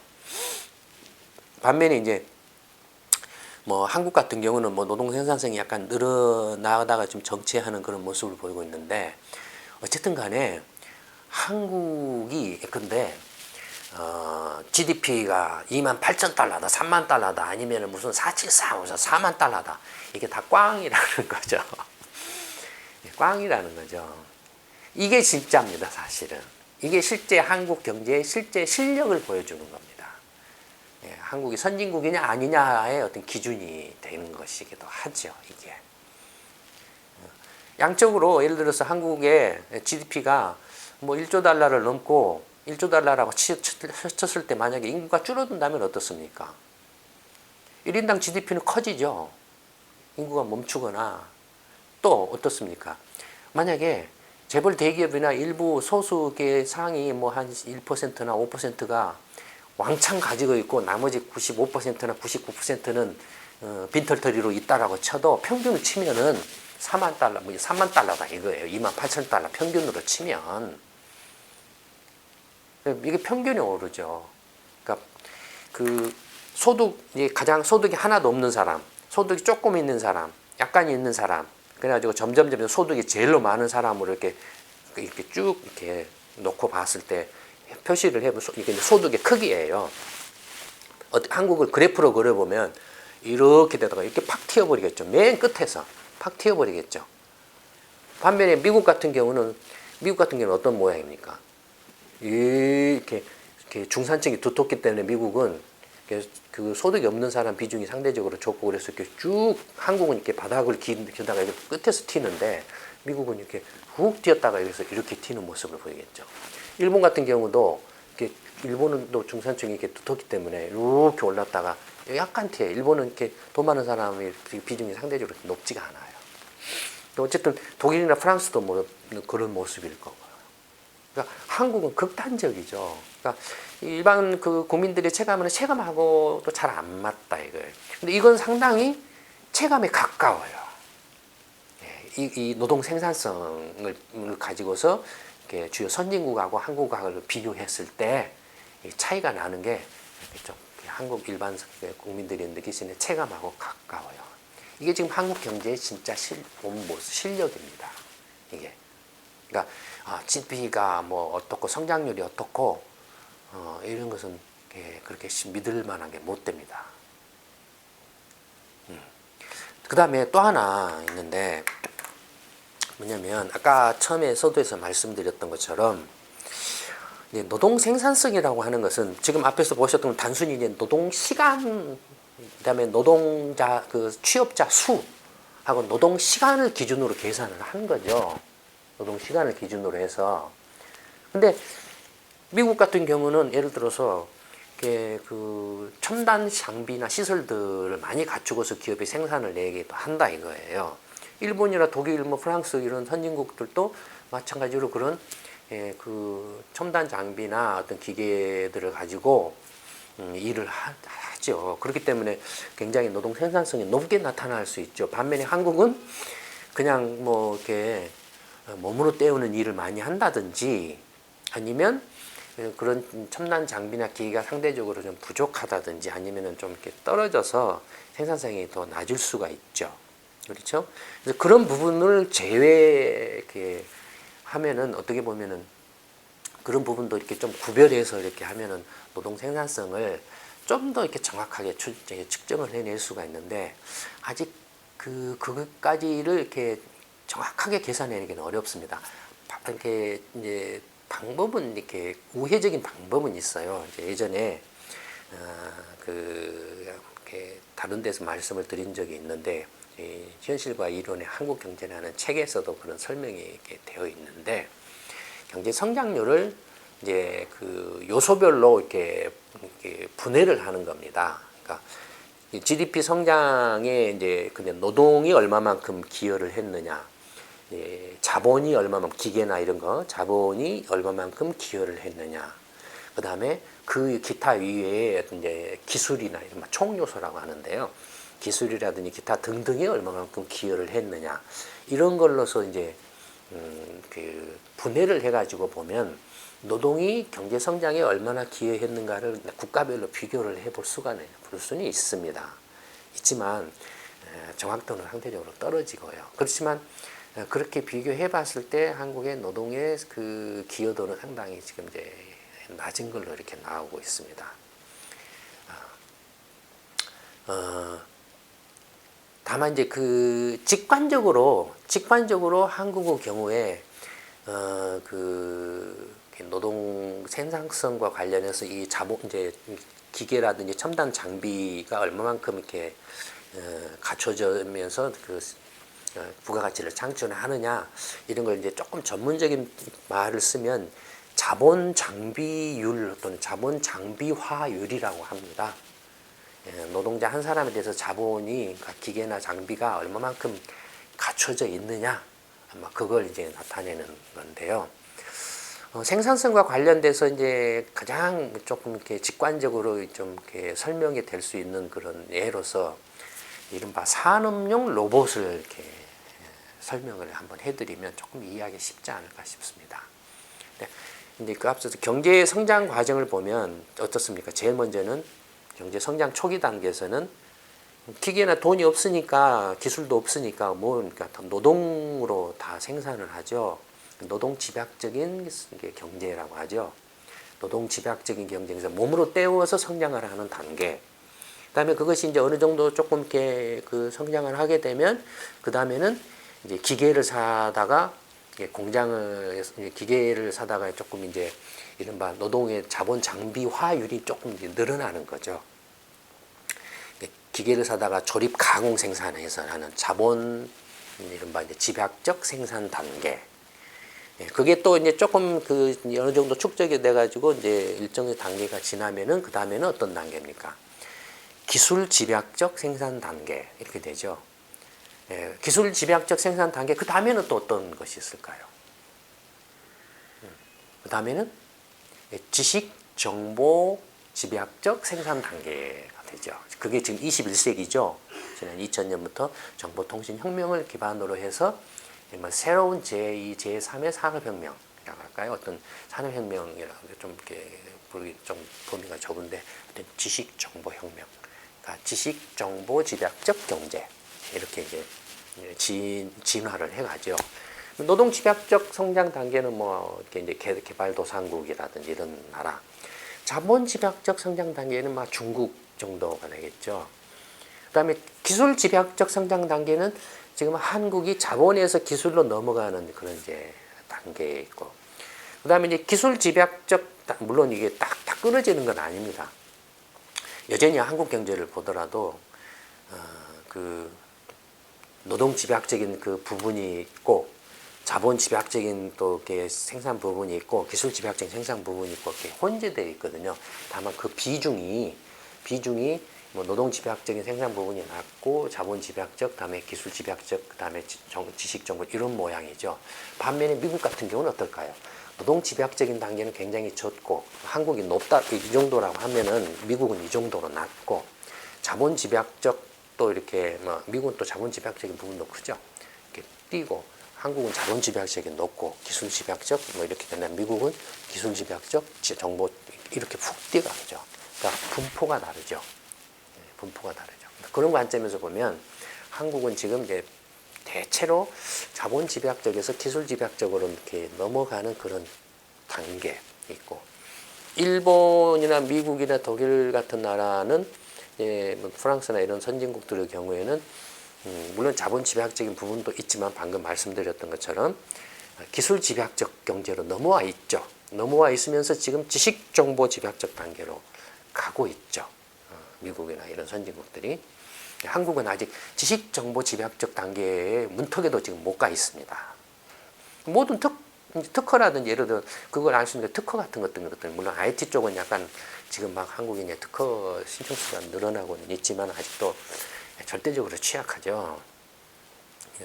반면에 이제 뭐 한국 같은 경우는 뭐 노동 생산성이 약간 늘어나다가 좀 정체하는 그런 모습을 보이고 있는데 어쨌든 간에 한국이 근데 GDP가 28,000달러다, 30,000달러다, 아니면 무슨 4,745, 40,000달러다. 이게 다 꽝이라는 거죠. 꽝이라는 거죠. 이게 진짜입니다, 사실은. 이게 실제 한국 경제의 실제 실력을 보여주는 겁니다. 한국이 선진국이냐 아니냐의 어떤 기준이 되는 것이기도 하죠, 이게. 양적으로 예를 들어서 한국의 GDP가 뭐 1조 달러를 넘고 1조 달러라고 쳤을 때 만약에 인구가 줄어든다면 어떻습니까? 1인당 GDP는 커지죠. 인구가 멈추거나 또 어떻습니까? 만약에 재벌 대기업이나 일부 소수의 상위 뭐 한 1%나 5%가 왕창 가지고 있고 나머지 95%나 99%는 빈털터리로 있다라고 쳐도 평균을 치면은 4만 달러, 뭐 3만 달러다 이거예요. 28,000달러 평균으로 치면. 이게 평균이 오르죠. 그러니까 그 소득이 가장 소득이 하나도 없는 사람, 소득이 조금 있는 사람, 약간 있는 사람, 그래가지고 점점 소득이 제일로 많은 사람으로 이렇게 쭉 이렇게 놓고 봤을 때 표시를 해보면 이게 소득의 크기예요. 한국을 그래프로 그려보면 이렇게 되다가 이렇게 팍 튀어버리겠죠. 맨 끝에서 팍 튀어버리겠죠. 반면에 미국 같은 경우는 어떤 모양입니까? 이렇게 중산층이 두텁기 때문에 미국은 그 소득이 없는 사람 비중이 상대적으로 적고 그래서 이렇게 쭉 한국은 이렇게 바닥을 기다가 이렇게 끝에서 튀는데 미국은 이렇게 훅 뛰었다가 여기서 이렇게 튀는 모습을 보이겠죠. 일본 같은 경우도 이렇게 일본은 또 중산층이 이렇게 두텁기 때문에 이렇게 올랐다가 약간 튀어요. 일본은 이렇게 돈 많은 사람의 비중이 상대적으로 높지가 않아요. 어쨌든 독일이나 프랑스도 뭐 그런 모습일 거고. 그러니까 한국은 극단적이죠. 그러니까 일반 그 국민들의 체감하고도 잘 안 맞다 이거예요. 근데 이건 상당히 체감에 가까워요. 이 노동 생산성을 가지고서 이렇게 주요 선진국하고 한국하고 비교했을 때 차이가 나는 게 좀 한국 일반 국민들이 느끼시는 체감하고 가까워요. 이게 지금 한국 경제의 진짜 실력입니다. 이게. 그러니까 GDP가 뭐 어떻고 성장률이 어떻고 이런 것은 그렇게 믿을 만한 게 못 됩니다. 그 다음에 또 하나 있는데 뭐냐면 아까 처음에 서두에서 말씀드렸던 것처럼 노동 생산성이라고 하는 것은 지금 앞에서 보셨던 단순히 이제 노동 시간 그다음에 노동자 그 취업자 수하고 노동 시간을 기준으로 계산을 한 거죠. 노동 시간을 기준으로 해서. 근데 미국 같은 경우는 예를 들어서 그 첨단 장비나 시설들을 많이 갖추고서 기업이 생산을 내기도 한다 이거예요. 일본이나 독일, 뭐 프랑스 이런 선진국들도 마찬가지로 그런 그 첨단 장비나 어떤 기계들을 가지고 일을 하죠. 그렇기 때문에 굉장히 노동 생산성이 높게 나타날 수 있죠. 반면에 한국은 그냥 뭐 이렇게 몸으로 때우는 일을 많이 한다든지 아니면 그런 첨단 장비나 기기가 상대적으로 좀 부족하다든지 아니면은 좀 이렇게 떨어져서 생산성이 더 낮을 수가 있죠. 그렇죠? 그래서 그런 부분을 제외 이렇게 하면은 어떻게 보면은 그런 부분도 이렇게 좀 구별해서 이렇게 하면은 노동 생산성을 좀 더 이렇게 정확하게 측정을 해낼 수가 있는데 아직 그것까지를 이렇게 정확하게 계산해내기는 어렵습니다. 이렇게 이제 방법은 이렇게 우회적인 방법은 있어요. 이제 예전에 이렇게 다른 데서 말씀을 드린 적이 있는데 이 현실과 이론의 한국 경제라는 책에서도 그런 설명이 이렇게 되어 있는데 경제 성장률을 이제 그 요소별로 이렇게 분해를 하는 겁니다. 그러니까 GDP 성장에 이제 근데 노동이 얼마만큼 기여를 했느냐, 자본이 얼마만큼 기계나 이런 거 자본이 얼마만큼 기여를 했느냐, 그 다음에 그 기타 위에 이제 기술이나 이런 총 요소라고 하는데요. 기술이라든지 기타 등등이 얼마만큼 기여를 했느냐 이런 걸로서 이제 그 분해를 해가지고 보면 노동이 경제 성장에 얼마나 기여했는가를 국가별로 비교를 해볼 수가 볼 수는 있습니다. 있지만 정확도는 상대적으로 떨어지고요. 그렇지만 그렇게 비교해 봤을 때 한국의 노동의 그 기여도는 상당히 지금 이제 낮은 걸로 이렇게 나오고 있습니다. 다만 이제 그 직관적으로 한국의 경우에 그 노동 생산성과 관련해서 이 자본 이제 기계라든지 첨단 장비가 얼마만큼 이렇게 갖춰지면서 그 부가가치를 창출하느냐 이런 걸 이제 조금 전문적인 말을 쓰면 자본 장비율 또는 자본 장비화율이라고 합니다. 노동자 한 사람에 대해서 자본이 기계나 장비가 얼마만큼 갖춰져 있느냐 아마 그걸 이제 나타내는 건데요. 생산성과 관련돼서 이제 가장 조금 이렇게 직관적으로 좀 이렇게 설명이 될 수 있는 그런 예로서 이른바 산업용 로봇을 이렇게 설명을 한번 해드리면 조금 이해하기 쉽지 않을까 싶습니다. 네. 근데 그 앞서서 경제 성장 과정을 보면 어떻습니까? 제일 먼저는 경제 성장 초기 단계에서는 기계나 돈이 없으니까 기술도 없으니까 그러니까 노동으로 다 생산을 하죠. 노동 집약적인 경제라고 하죠. 노동 집약적인 경제에서 몸으로 때워서 성장을 하는 단계. 그다음에 그것이 이제 어느 정도 조금 이렇게 그 성장을 하게 되면 그 다음에는 이제 기계를 사다가 기계를 사다가 조금 이제 이른바 노동의 자본 장비화율이 조금 이제 늘어나는 거죠. 기계를 사다가 조립 가공 생산해서 하는 자본 이른바 이제 집약적 생산 단계. 그게 또 이제 조금 그 어느 정도 축적이 돼가지고 이제 일정의 단계가 지나면은 그 다음에는 어떤 단계입니까? 기술 집약적 생산 단계 이렇게 되죠. 기술 집약적 생산 단계 그 다음에는 또 어떤 것이 있을까요? 그 다음에는 지식 정보 집약적 생산 단계가 되죠. 그게 지금 21세기죠. 지난 2000년부터 정보통신혁명을 기반으로 해서 새로운 제2, 제3의 산업혁명이라고 할까요? 어떤 산업혁명이라고 좀 이렇게 좀 범위가 좁은데 어떤 지식정보혁명, 그러니까 지식정보 집약적 경제 이렇게 이제 진화를 해가죠. 노동 집약적 성장 단계는 뭐 이렇게 이제 개발도상국이라든지 이런 나라, 자본 집약적 성장 단계는 막 중국 정도가 되겠죠. 그다음에 기술 집약적 성장 단계는 지금 한국이 자본에서 기술로 넘어가는 그런 이제 단계에 있고, 그다음에 이제 기술 집약적 물론 이게 딱 끊어지는 건 아닙니다. 여전히 한국 경제를 보더라도 그 노동 집약적인 그 부분이 있고 자본 집약적인 또 이렇게 생산 부분이 있고 기술 집약적인 생산 부분이 있고 이렇게 혼재되어 있거든요. 다만 그 비중이 뭐 노동 집약적인 생산 부분이 낮고 자본 집약적, 다음에 기술 집약적, 그다음에 지식 정보 이런 모양이죠. 반면에 미국 같은 경우는 어떨까요? 노동 집약적인 단계는 굉장히 적고 한국이 높다 이 정도라고 하면은 미국은 이 정도로 낮고 자본 집약적 또 이렇게 뭐 미국은 또 자본 집약적인 부분도 크죠. 이렇게 뛰고 한국은 자본 집약적인 높고 기술 집약적 뭐 이렇게 된다면 미국은 기술 집약적 정보 이렇게 푹 뛰어가죠. 그러니까 분포가 다르죠. 분포가 다르죠. 그런 관점에서 보면 한국은 지금 이제 대체로 자본 집약적에서 기술 집약적으로 이렇게 넘어가는 그런 단계에 있고, 일본이나 미국이나 독일 같은 나라는 뭐 프랑스나 이런 선진국들의 경우에는 물론 자본 집약적인 부분도 있지만 방금 말씀드렸던 것처럼 기술 집약적 경제로 넘어와 있죠. 넘어와 있으면서 지금 지식정보 집약적 단계로 가고 있죠. 미국이나 이런 선진국들이. 한국은 아직 지식정보 집약적 단계의 문턱에도 지금 못 가 있습니다. 모든 특허라든지 예를 들어 그걸 알 수 있는 특허 같은 것들 물론 IT 쪽은 약간 지금 막 한국이 이제 특허 신청 수가 늘어나고는 있지만 아직도 절대적으로 취약하죠.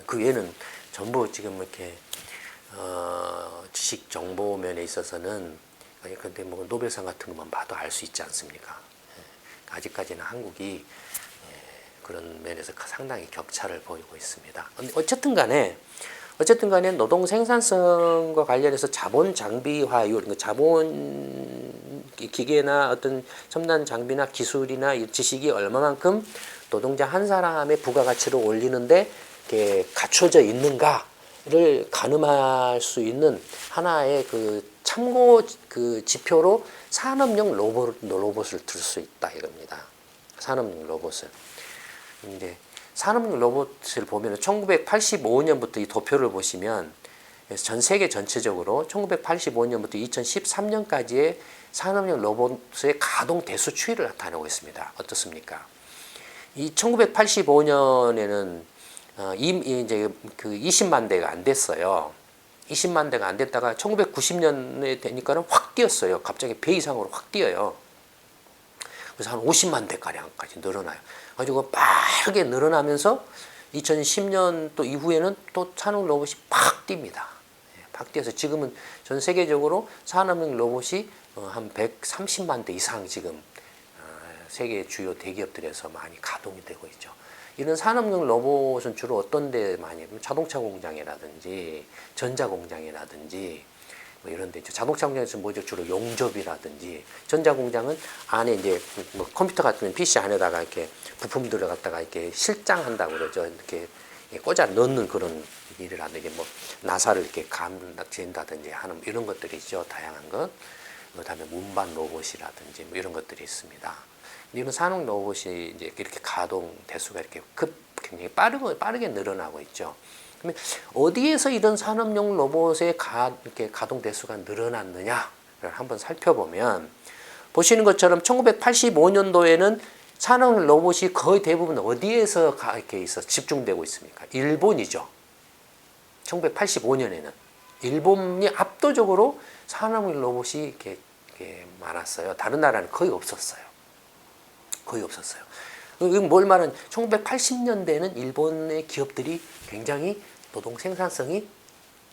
그 외에는 전부 지금 이렇게 지식 정보 면에 있어서는 근데 뭐 노벨상 같은 것만 봐도 알 수 있지 않습니까? 아직까지는 한국이 그런 면에서 상당히 격차를 보이고 있습니다. 어쨌든 간에 노동 생산성과 관련해서 자본 장비화율, 자본 기계나 어떤 첨단 장비나 기술이나 지식이 얼마만큼 노동자 한 사람의 부가가치를 올리는데 갖춰져 있는가를 가늠할 수 있는 하나의 그 참고 그 지표로 산업용 로봇을 들 수 있다 이겁니다. 산업용 로봇을. 이제 산업용 로봇을 보면 1985년부터 이 도표를 보시면 전 세계 전체적으로 1985년부터 2013년까지의 산업용 로봇의 가동 대수 추이를 나타내고 있습니다. 어떻습니까? 이 1985년에는 이제 그 20만 대가 안 됐어요. 20만 대가 안 됐다가 1990년에 되니까는 확 뛰었어요. 갑자기 배 이상으로 확 뛰어요. 그래서 한 50만 대가량까지 늘어나요. 가지고 빠르게 늘어나면서 2010년 또 이후에는 또 산업 로봇이 팍 뜁니다. 팍 뛰어서 지금은 전 세계적으로 산업용 로봇이 한 130만 대 이상 지금 세계 주요 대기업들에서 많이 가동이 되고 있죠. 이런 산업용 로봇은 주로 어떤 데 많이 자동차 공장이라든지 전자 공장이라든지 뭐 이런 데 있죠. 자동차 공장에서 뭐죠? 주로 용접이라든지 전자 공장은 안에 이제 뭐 컴퓨터 같은 PC 안에다가 이렇게 부품들을 갖다가 이렇게 실장한다고 그러죠. 이렇게 꽂아 넣는 그런 일을 하는데 뭐 나사를 이렇게 감다든지 하는 이런 것들이 있죠. 다양한 것. 그다음에 운반 로봇이라든지 뭐 이런 것들이 있습니다. 이런 산업 로봇이 이제 이렇게 가동 대수가 이렇게 굉장히 빠르게 늘어나고 있죠. 그러면 어디에서 이런 산업용 로봇의 이렇게 가동 대수가 늘어났느냐를 한번 살펴보면 보시는 것처럼 1985년도에는 산업 로봇이 거의 대부분 어디에서 이렇게 집중되고 있습니까? 일본이죠. 1985년에는 일본이 압도적으로 산업 로봇이 이렇게 많았어요. 다른 나라는 거의 없었어요. 거의 없었어요. 이건 뭘 말하는 1980년대에는 일본의 기업들이 굉장히 노동 생산성이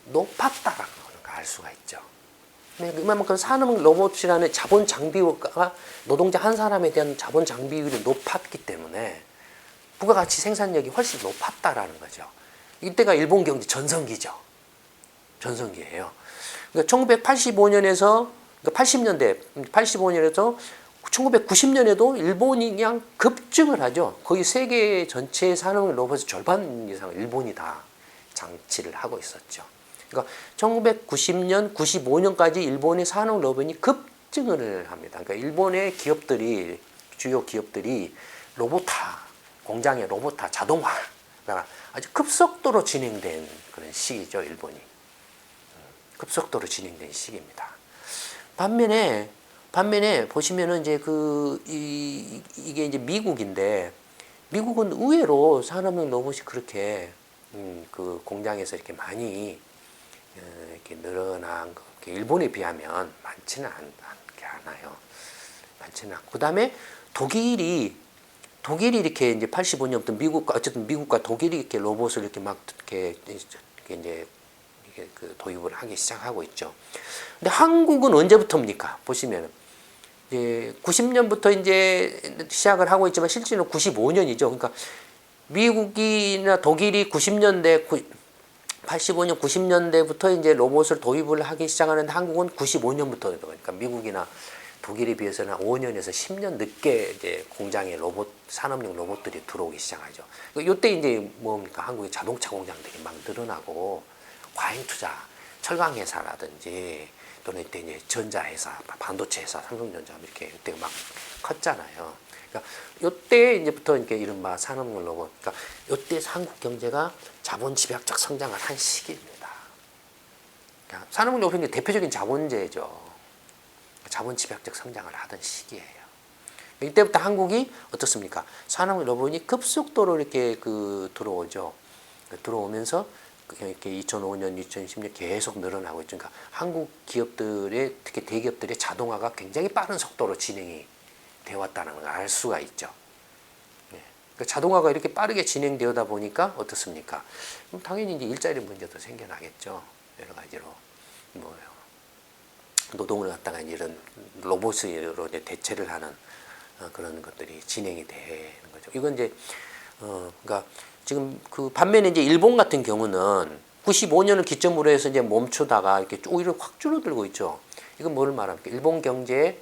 높았다라는 걸 알 수가 있죠. 그만큼 산업 로봇이라는 자본 장비가 노동자 한 사람에 대한 자본 장비율이 높았기 때문에 부가가치 생산력이 훨씬 높았다라는 거죠. 이때가 일본 경제 전성기죠. 전성기예요. 그러니까 1985년에서 80년대 85년에서 1990년에도 일본이 그냥 급증을 하죠. 거의 세계 전체 산업 로봇의 절반 이상을 일본이 다 장치를 하고 있었죠. 그러니까 1990년, 95년까지 일본의 산업 로봇이 급증을 합니다. 그러니까 일본의 기업들이 주요 기업들이 로봇화, 공장의 로봇화, 자동화가 아주 급속도로 진행된 그런 시기죠. 일본이 급속도로 진행된 시기입니다. 반면에 보시면은 이제 이게 이제 미국인데 미국은 의외로 산업용 로봇이 그렇게 그 공장에서 이렇게 많이 이렇게 늘어난 거 일본에 비하면 많지는 않아요. 많지는 않고 그다음에 독일이 이렇게 이제 85년부터 미국과 독일이 이렇게 로봇을 이렇게 막 이렇게 이제 그 도입을 하기 시작하고 있죠. 근데 한국은 언제부터입니까? 보시면은 이제 90년부터 이제 시작을 하고 있지만 실제는 95년이죠. 그러니까 미국이나 독일이 85년, 90년대부터 이제 로봇을 도입을 하기 시작하는데 한국은 95년부터 그러니까 미국이나 독일에 비해서는 5년에서 10년 늦게 이제 공장에 산업용 로봇들이 들어오기 시작하죠. 이때 이제 뭡니까? 한국의 자동차 공장들이 막 늘어나고 과잉 투자, 철강 회사라든지 또는 이때 이제 전자회사, 반도체 회사, 삼성전자 이렇게 이때가 막 컸잖아요. 그러니까 이때 이제부터 이렇게 이른바 산업용 로봇, 그러니까 이때 한국 경제가 자본 집약적 성장을 한 시기입니다. 그러니까 산업용 로봇이 대표적인 자본재죠. 자본 집약적 성장을 하던 시기예요. 이때부터 한국이 어떻습니까? 산업 로봇이 급속도로 이렇게 들어오죠. 들어오면서 이렇게 2005년, 2010년 계속 늘어나고 있죠. 그러니까 한국 기업들의 특히 대기업들의 자동화가 굉장히 빠른 속도로 진행이 되어 왔다는 걸 알 수가 있죠. 그러니까 자동화가 이렇게 빠르게 진행되다 보니까 어떻습니까? 그럼 당연히 이제 일자리 문제도 생겨나겠죠. 여러 가지로 뭐 노동을 갖다가 이런 로봇으로 이제 대체를 하는 그런 것들이 진행이 되는 거죠. 이건 이제 그러니까 지금 반면에 이제 일본 같은 경우는 95년을 기점으로 해서 이제 멈추다가 이렇게 오히려 확 줄어들고 있죠. 이건 뭐를 말합니까? 일본 경제의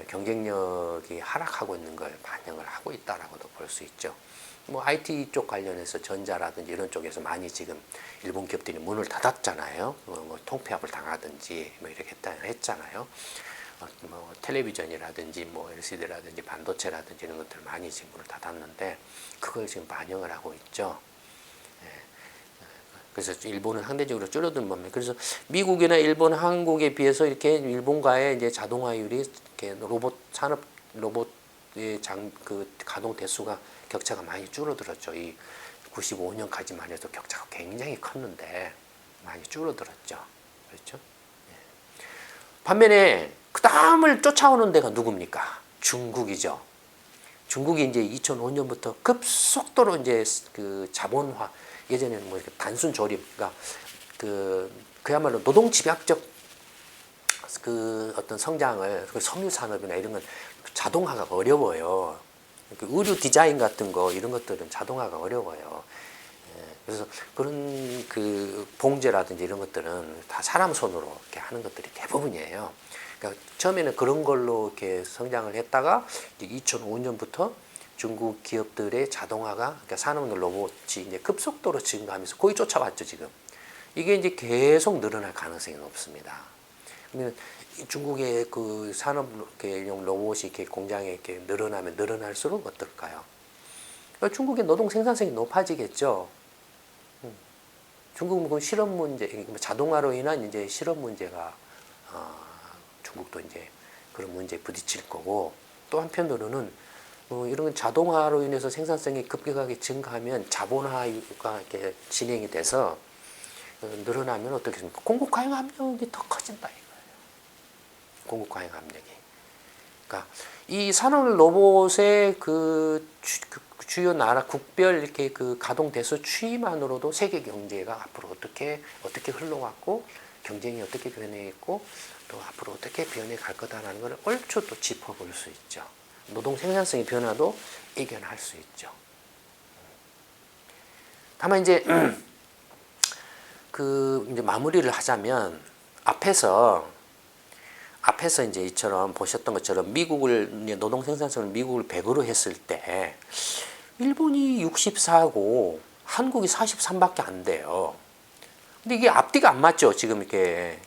경쟁력이 하락하고 있는 걸 반영을 하고 있다라고도 볼 수 있죠. 뭐 IT 쪽 관련해서 전자라든지 이런 쪽에서 많이 지금 일본 기업들이 문을 닫았잖아요. 뭐 통폐합을 당하든지 뭐 이렇게 했잖아요. 뭐 텔레비전이라든지 뭐 LCD라든지 반도체라든지 이런 것들 많이 지금 문을 닫았는데 그걸 지금 반영을 하고 있죠. 그래서 일본은 상대적으로 줄어든 겁니다. 그래서 미국이나 일본, 한국에 비해서 이렇게 일본과의 이제 자동화율이 이렇게 산업 로봇의 가동 대수가 격차가 많이 줄어들었죠. 이 95년까지만 해도 격차가 굉장히 컸는데 많이 줄어들었죠. 그렇죠? 반면에 그 다음을 쫓아오는 데가 누굽니까? 중국이죠. 중국이 이제 2005년부터 급속도로 이제 자본화, 예전에는 뭐 단순 조립, 그러니까 그야말로 노동 집약적 어떤 성장을 섬유 산업이나 이런 건 자동화가 어려워요. 의류 디자인 같은 거 이런 것들은 자동화가 어려워요. 그래서 그런 봉제라든지 이런 것들은 다 사람 손으로 이렇게 하는 것들이 대부분이에요. 그러니까 처음에는 그런 걸로 이렇게 성장을 했다가 2005년부터 중국 기업들의 자동화가 그러니까 산업 로봇이 이제 급속도로 증가하면서 거의 쫓아왔죠 지금. 이게 이제 계속 늘어날 가능성이 높습니다. 그러면 중국의 산업용 로봇이 이렇게 공장에 이렇게 늘어나면 늘어날수록 어떨까요? 중국의 노동 생산성이 높아지겠죠. 중국은 그 실업 문제, 자동화로 인한 이제 실업 문제가 중국도 이제 그런 문제에 부딪힐 거고 또 한편으로는 이런 자동화로 인해서 생산성이 급격하게 증가하면 자본화가 이렇게 진행이 돼서 늘어나면 어떻게 됩니까? 공급 과잉 압력이 더 커진다 이거예요. 공급 과잉 압력이. 그러니까 이 산업 로봇의 주요 나라 국별 이렇게 가동 대수 추이만으로도 세계 경제가 앞으로 어떻게 흘러왔고 경쟁이 어떻게 변해있고 또 앞으로 어떻게 변해 갈 거다라는 걸 얼추 또 짚어볼 수 있죠. 노동 생산성의 변화도 예견할 수 있죠. 다만 이제 이제 마무리를 하자면 앞에서 이제 이처럼 보셨던 것처럼 노동 생산성을 미국을 100으로 했을 때 일본이 64고 한국이 43밖에 안 돼요. 근데 이게 앞뒤가 안 맞죠. 지금 이렇게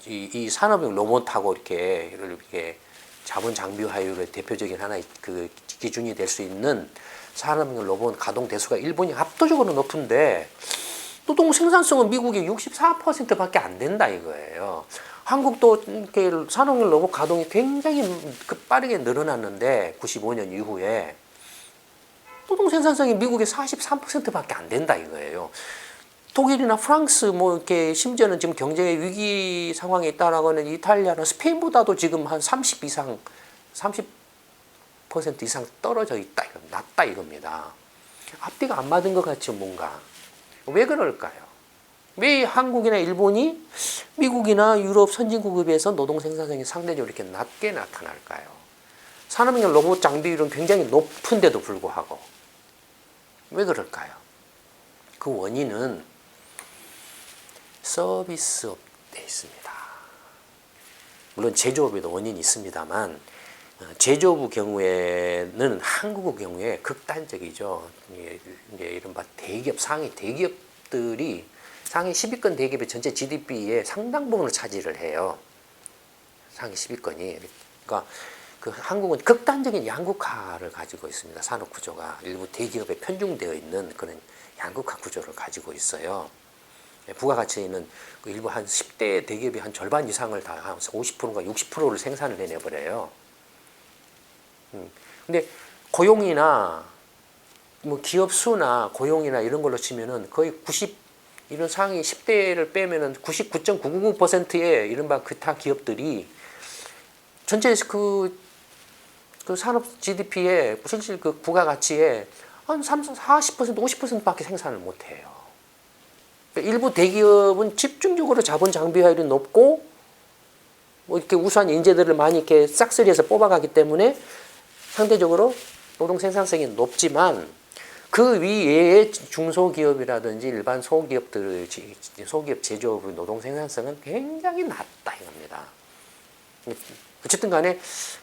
이 산업용 로봇하고 이렇게 자본 장비화율의 대표적인 하나의 기준이 될 수 있는 산업용 로봇 가동 대수가 일본이 압도적으로 높은데 노동 생산성은 미국이 64%밖에 안 된다 이거예요. 한국도 이렇게 산업용 로봇 가동이 굉장히 빠르게 늘어났는데 95년 이후에 노동 생산성이 미국의 43%밖에 안 된다 이거예요. 독일이나 프랑스 이렇게 심지어는 지금 경제 위기 상황에 있다라고 하는 이탈리아나 스페인보다도 지금 한 30% 이상 떨어져 있다 낮다 이겁니다. 앞뒤가 안 맞은 것 같죠 뭔가. 왜 그럴까요? 왜 한국이나 일본이 미국이나 유럽 선진국에 비해서 노동 생산성이 상대적으로 이렇게 낮게 나타날까요? 산업용 로봇 장비율은 굉장히 높은데도 불구하고 왜 그럴까요? 그 원인은 서비스업에 있습니다. 물론 제조업에도 원인이 있습니다만 제조업 경우에는 한국 경우에 극단적이죠. 이제 이른바 대기업 상위 대기업들이 상위 10위권 대기업의 전체 GDP의 상당 부분을 차지를 해요. 상위 10위권이. 그러니까 한국은 극단적인 양극화를 가지고 있습니다. 산업 구조가 일부 대기업에 편중되어 있는 그런 양극화 구조를 가지고 있어요. 부가가치에 있는 그 일부 한 10대 대기업이 한 절반 이상을 다 한 50%인가 60%를 생산을 해내버려요. 근데 고용이나 뭐 기업 수나 고용이나 이런 걸로 치면은 거의 90 이런 상위 10대를 빼면은 99.999%의 이른바 기타 기업들이 전체 그 산업 GDP의 실질 그 부가가치에 한 30, 40%, 50%밖에 생산을 못해요. 그러니까 일부 대기업은 집중적으로 자본 장비화율이 높고 뭐 이렇게 우수한 인재들을 많이 이렇게 싹쓸이해서 뽑아가기 때문에 상대적으로 노동 생산성이 높지만 그 위에 중소기업이라든지 일반 소기업들, 소기업 제조업의 노동 생산성은 굉장히 낮다 이겁니다. 어쨌든 간에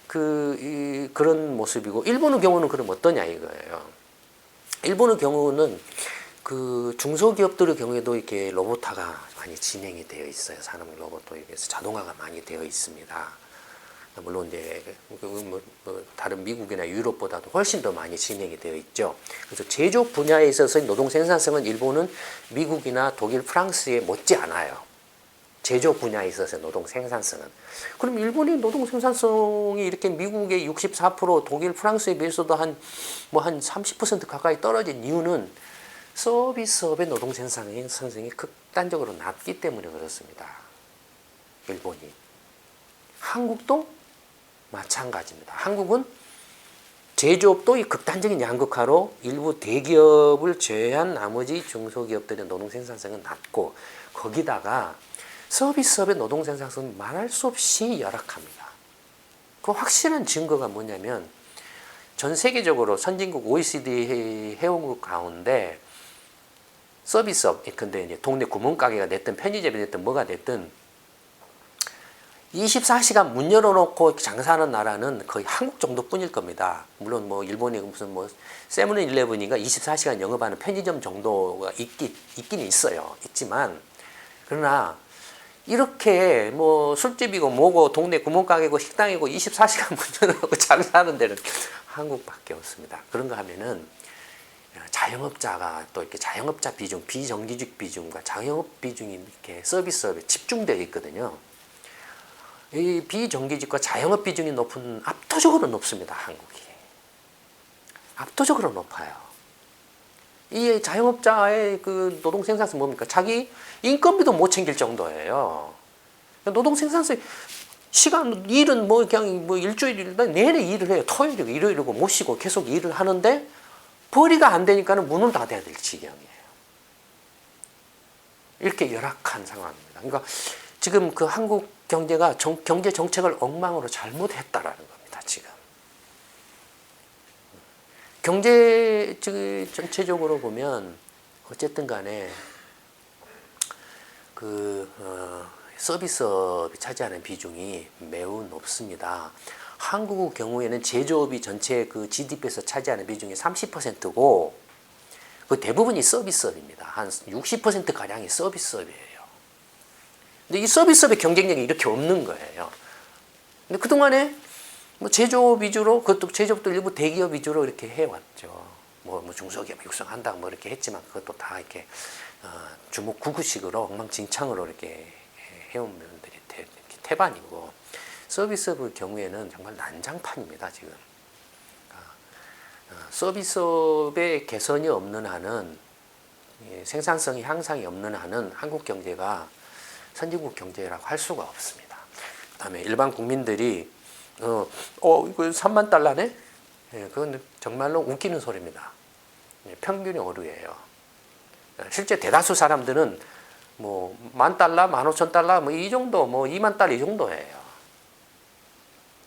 그런 모습이고, 일본의 경우는 그럼 어떠냐 이거예요. 일본의 경우는 그 중소기업들의 경우에도 이렇게 로봇화가 많이 진행이 되어 있어요. 산업 로봇화에서 자동화가 많이 되어 있습니다. 물론 이제 다른 미국이나 유럽보다도 훨씬 더 많이 진행이 되어 있죠. 그래서 제조업 분야에 있어서 노동 생산성은 일본은 미국이나 독일, 프랑스에 못지 않아요. 제조업 분야에 있어서 노동 생산성은. 그럼 일본의 노동 생산성이 이렇게 미국의 64%, 독일, 프랑스에 비해서도 한 30% 가까이 떨어진 이유는 서비스업의 노동 생산성이 극단적으로 낮기 때문에 그렇습니다. 일본이. 한국도 마찬가지입니다. 한국은 제조업도 이 극단적인 양극화로 일부 대기업을 제외한 나머지 중소기업들의 노동 생산성은 낮고, 거기다가 서비스업의 노동 생산성은 말할 수 없이 열악합니다. 그 확실한 증거가 뭐냐면, 전 세계적으로 선진국 OECD 회원국 가운데 서비스업, 근데 이제 동네 구멍가게가 됐든 편의점이 됐든 뭐가 됐든 24시간 문 열어놓고 장사하는 나라는 거의 한국 정도뿐일 겁니다. 물론 뭐 일본이 무슨 뭐 세븐일레븐인가 24시간 영업하는 편의점 정도가 있긴 있어요. 있지만, 그러나 이렇게 뭐 술집이고 뭐고 동네 구멍가게고 식당이고 24시간 문 열어놓고 장사하는 데는 한국밖에 없습니다. 그런가 하면은 자영업자가 또 이렇게 자영업자 비중, 비정규직 비중과 자영업 비중이 이렇게 서비스업에 집중되어 있거든요. 이 비정규직과 자영업 비중이 압도적으로 높습니다. 한국이. 압도적으로 높아요. 이 자영업자의 그 노동 생산성 뭡니까? 자기 인건비도 못 챙길 정도예요. 노동 생산성 일은 뭐 그냥 뭐 일주일 내내 일을 해요. 토요일이고 일요일이고 못 쉬고 계속 일을 하는데 벌이가 안 되니까는 문을 닫아야 될 지경이에요. 이렇게 열악한 상황입니다. 그러니까 지금 그 한국 경제가 경제 정책을 엉망으로 잘못했다라는 겁니다. 지금 경제 전체적으로 보면 어쨌든 간에 서비스업이 차지하는 비중이 매우 높습니다. 한국 경우에는 제조업이 전체 그 GDP에서 차지하는 비중이 30%고 그 대부분이 서비스업입니다. 한 60% 가량이 서비스업이에요. 근데 이 서비스업의 경쟁력이 이렇게 없는 거예요. 근데 그동안에 뭐 제조업 위주로, 그것도 제조업도 일부 대기업 위주로 이렇게 해왔죠. 뭐 중소기업 육성한다 뭐 이렇게 했지만 그것도 다 이렇게 주먹구구식으로 엉망진창으로 이렇게 해온 면들이 태반이고, 서비스업의 경우에는 정말 난장판입니다. 지금 서비스업의 개선이 없는 한은, 생산성이 향상이 없는 한은 한국 경제가 선진국 경제라고 할 수가 없습니다. 그 다음에 일반 국민들이 이거 3만 달러네? 그건 정말로 웃기는 소리입니다. 평균이 오류예요. 실제 대다수 사람들은 뭐 10,000달러, 15,000달러 뭐 이 정도, 뭐 2만 달러 이 정도예요.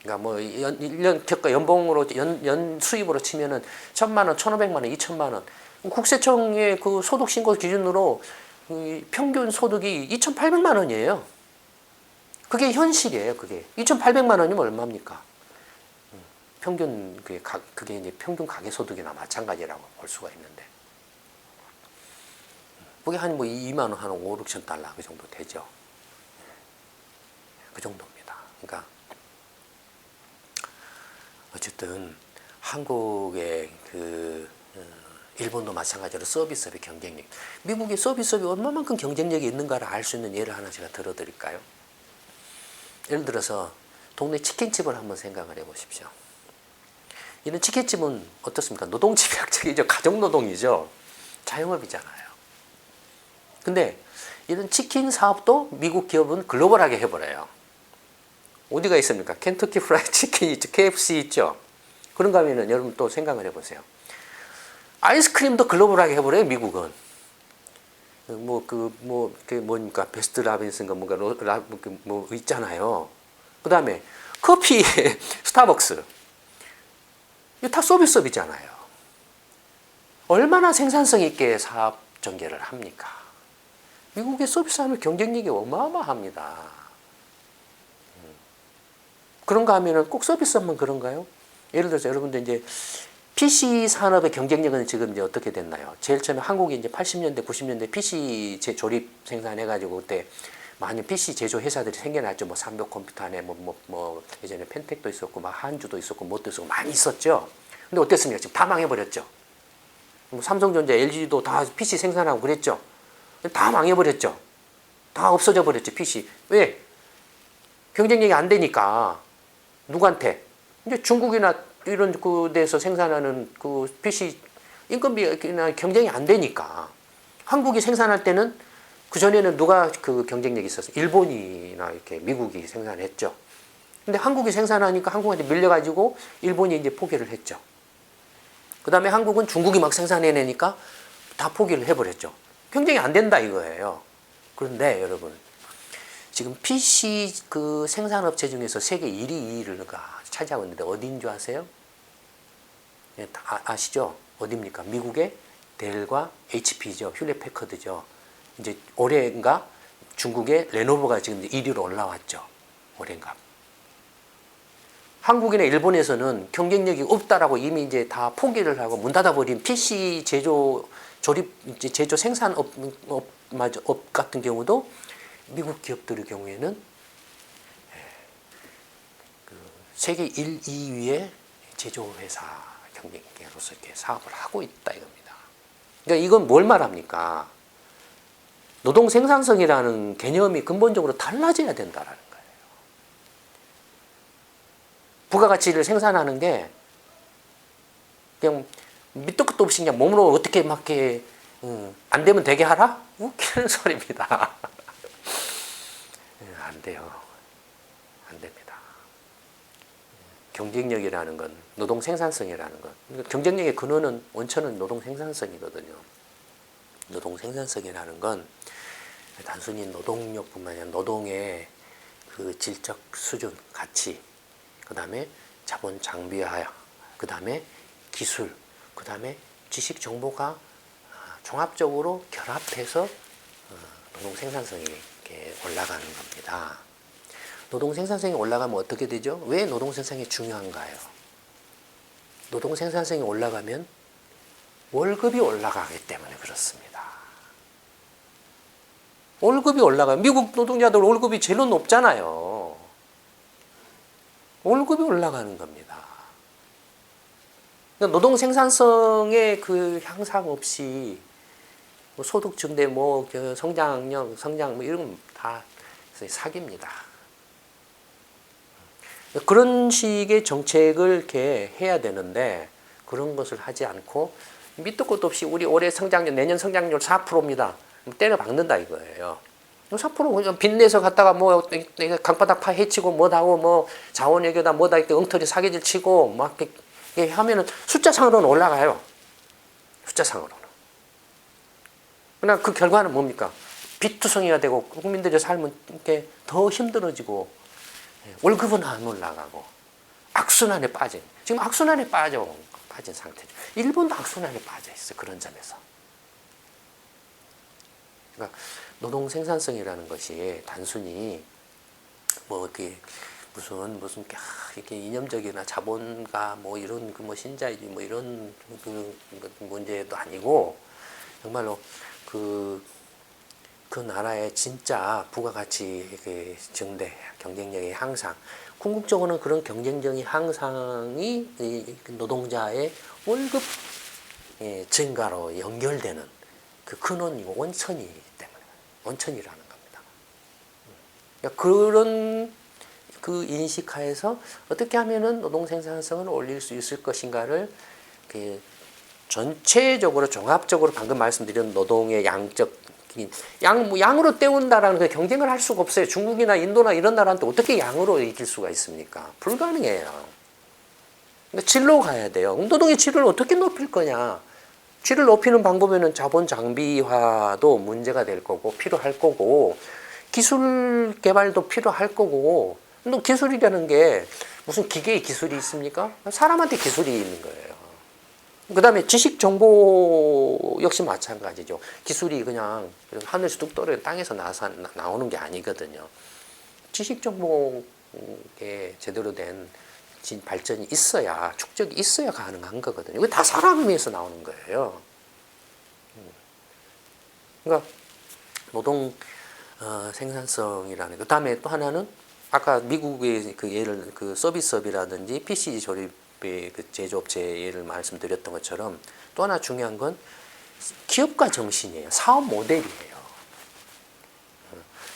그러니까 뭐 1년 연봉으로 연 수입으로 치면은 1,000만 원, 1,500만 원, 2,000만 원. 국세청의 그 소득 신고 기준으로 평균 소득이 2,800만 원이에요. 그게 현실이에요. 그게 2,800만 원이면 얼마입니까? 평균 그게 이제 평균 가계 소득이나 마찬가지라고 볼 수가 있는데, 그게 한 뭐 2만 원, 한 5, 6천 달러 그 정도 되죠. 그 정도입니다. 그러니까 어쨌든 한국의 일본도 마찬가지로 서비스업의 경쟁력. 미국의 서비스업이 얼마만큼 경쟁력이 있는가를 알 수 있는 예를 하나 제가 들어드릴까요? 예를 들어서 동네 치킨집을 한번 생각을 해보십시오. 이런 치킨집은 어떻습니까? 노동집약적이죠. 가정노동이죠. 자영업이잖아요. 근데 이런 치킨 사업도 미국 기업은 글로벌하게 해버려요. 어디가 있습니까? 켄터키 프라이드 치킨 있죠. KFC 있죠. 그런가 하면은 여러분 또 생각을 해보세요. 아이스크림도 글로벌하게 해버려요, 미국은. 뭡니까? 베스트 라빈스인가 뭐 있잖아요. 그 다음에 커피, 스타벅스. 이거 다 서비스업이잖아요. 얼마나 생산성 있게 사업 전개를 합니까? 미국의 서비스하면 경쟁력이 어마어마합니다. 그런가 하면은 꼭 서비스업만 그런가요? 예를 들어서 여러분들 이제 PC 산업의 경쟁력은 지금 이제 어떻게 됐나요? 제일 처음에 한국이 이제 80년대, 90년대 PC 조립 생산해가지고 그때 많은 PC 제조 회사들이 생겨났죠. 뭐 삼벽 컴퓨터 안에 예전에 펜텍도 있었고, 막 한주도 있었고, 뭣도 있었고 많이 있었죠. 근데 어땠습니까? 지금 다 망해버렸죠. 뭐 삼성전자, LG도 다 PC 생산하고 그랬죠. 다 망해버렸죠. 다 없어져 버렸죠. PC. 왜? 경쟁력이 안 되니까. 누구한테? 이제 중국이나 이런 그 데서 생산하는 그 PC 인건비나 경쟁이 안 되니까. 한국이 생산할 때는 그 전에는 누가 그 경쟁력이 있었어요? 일본이나 이렇게 미국이 생산했죠. 근데 한국이 생산하니까 한국한테 밀려가지고 일본이 이제 포기를 했죠. 그 다음에 한국은 중국이 막 생산해내니까 다 포기를 해버렸죠. 경쟁이 안 된다 이거예요. 그런데 여러분, 지금 PC 그 생산업체 중에서 세계 1위, 2위를 차지하고 있는데 어디인 줄 아세요? 예, 아시죠? 어디입니까? 미국의 델과 HP죠. 휴렛 패커드죠. 이제 올해인가 중국의 레노버가 지금 1위로 올라왔죠. 올해인가. 한국이나 일본에서는 경쟁력이 없다라고 이미 이제 다 포기를 하고 문 닫아버린 PC 제조 제조 생산업 같은 경우도 미국 기업들의 경우에는 세계 1, 2위의 제조회사 경쟁계로서 이렇게 사업을 하고 있다 이겁니다. 그러니까 이건 뭘 말합니까? 노동 생산성이라는 개념이 근본적으로 달라져야 된다라는 거예요. 부가가치를 생산하는 게 그냥 밑도 끝도 없이 그냥 몸으로 어떻게 막 이렇게 안 되면 되게 하라? 웃기는 소리입니다. 안 돼요. 안 됩니다. 경쟁력이라는 건, 노동 생산성이라는 건, 경쟁력의 근원은, 원천은 노동 생산성이거든요. 노동 생산성이라는 건 단순히 노동력뿐만 아니라 노동의 그 질적 수준, 가치, 그 다음에 자본 장비화, 그 다음에 기술, 그 다음에 지식 정보가 종합적으로 결합해서 노동 생산성이 이렇게 올라가는 겁니다. 노동 생산성이 올라가면 어떻게 되죠? 왜 노동 생산성이 중요한가요? 노동 생산성이 올라가면 월급이 올라가기 때문에 그렇습니다. 월급이 올라가요. 미국 노동자들 월급이 제일 높잖아요. 월급이 올라가는 겁니다. 그러니까 노동 생산성의 그 향상 없이 뭐 소득 증대, 성장력, 성장 이런 건 다 사기입니다. 그런 식의 정책을 이렇게 해야 되는데 그런 것을 하지 않고 밑도 끝도 없이 우리 올해 성장률, 내년 성장률 4%입니다. 때려 박는다 이거예요. 4% 빚내서 갔다가 강바닥 파 해치고 뭐다고 자원외교다 뭐다 이렇게 엉터리 사기질 치고 막 이렇게 하면은 숫자상으로는 올라가요. 숫자상으로는. 그러나 그 결과는 뭡니까? 빚투성이가 되고 국민들의 삶은 이렇게 더 힘들어지고 월급은 안 올라가고 악순환에 빠진, 지금 악순환에 빠진 상태죠. 일본도 악순환에 빠져 있어요. 그런 점에서. 그러니까 노동 생산성이라는 것이 단순히 이렇게 무슨 이렇게 이념적이나 자본가 이런 신자유주의 이런 문제도 아니고 정말로 그 나라의 진짜 부가가치 증대, 경쟁력의 향상, 궁극적으로는 그런 경쟁력의 향상이 노동자의 월급 증가로 연결되는 그 근원이 원천이기 때문에 원천이라는 겁니다. 그러니까 그런 그 인식하에서 어떻게 하면은 노동 생산성을 올릴 수 있을 것인가를 전체적으로 종합적으로 방금 말씀드린 노동의 양적 양으로 때운다라는 그 경쟁을 할 수가 없어요. 중국이나 인도나 이런 나라한테 어떻게 양으로 이길 수가 있습니까? 불가능해요. 그러니까 질로 가야 돼요. 노동의 질을 어떻게 높일 거냐? 질을 높이는 방법에는 자본 장비화도 문제가 될 거고 필요할 거고 기술 개발도 필요할 거고 또 기술이라는 게 무슨 기계의 기술이 있습니까? 사람한테 기술이 있는 거예요. 그 다음에 지식 정보 역시 마찬가지죠. 기술이 그냥 하늘에서 뚝 떨어져 땅에서 나오는 게 아니거든요. 지식 정보에 제대로 된 발전이 있어야 축적이 있어야 가능한 거거든요. 이거 다 사람을 위해서 나오는 거예요. 그러니까 노동 생산성이라는 그 다음에 또 하나는 아까 미국의 그 예를 그 서비스업이라든지 PC 조립의 그 제조업체 예를 말씀드렸던 것처럼 또 하나 중요한 건 기업가 정신이에요. 사업 모델이에요.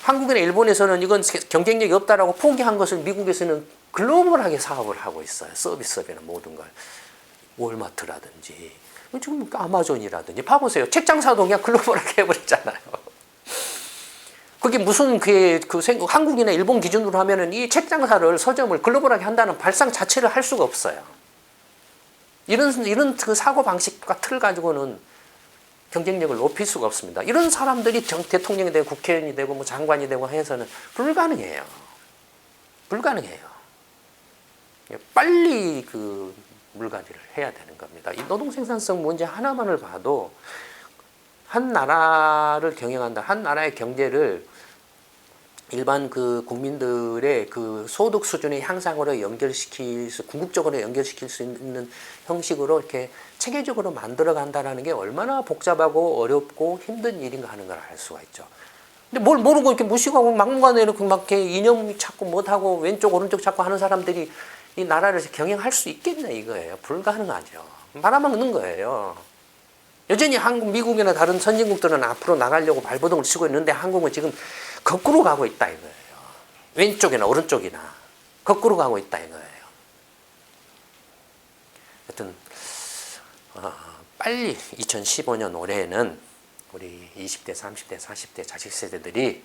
한국이나 일본에서는 이건 경쟁력이 없다라고 포기한 것을 미국에서는 글로벌하게 사업을 하고 있어요. 서비스업이나 모든 걸. 월마트라든지 지금 아마존이라든지 봐보세요. 책 장사도 그냥 글로벌하게 해버렸잖아요. 그게 무슨 한국이나 일본 기준으로 하면은 이 책 장사를 서점을 글로벌하게 한다는 발상 자체를 할 수가 없어요. 이런 그 사고 방식과 틀 가지고는 경쟁력을 높일 수가 없습니다. 이런 사람들이 대통령이 되고 국회의원이 되고 뭐 장관이 되고 해서는 불가능해요. 불가능해요. 빨리 그 물갈이를 해야 되는 겁니다. 이 노동 생산성 문제 하나만을 봐도 한 나라를 경영한다, 한 나라의 경제를 일반 그 국민들의 그 소득 수준의 향상으로 궁극적으로 연결시킬 수 있는 형식으로 이렇게 체계적으로 만들어 간다라는 게 얼마나 복잡하고 어렵고 힘든 일인가 하는 걸 알 수가 있죠. 근데 뭘 모르고 이렇게 무식하고 막무가내 이렇게 막 이렇게 이념 찾고 못하고 왼쪽 오른쪽 찾고 하는 사람들이 이 나라를 경영할 수 있겠냐 이거예요. 불가능하죠. 말아먹는 거예요. 여전히 미국이나 다른 선진국들은 앞으로 나가려고 발버둥을 치고 있는데 한국은 지금 거꾸로 가고 있다 이거예요. 왼쪽이나 오른쪽이나 거꾸로 가고 있다 이거예요. 하여튼 빨리 2015년 올해에는 우리 20대, 30대, 40대 자식 세대들이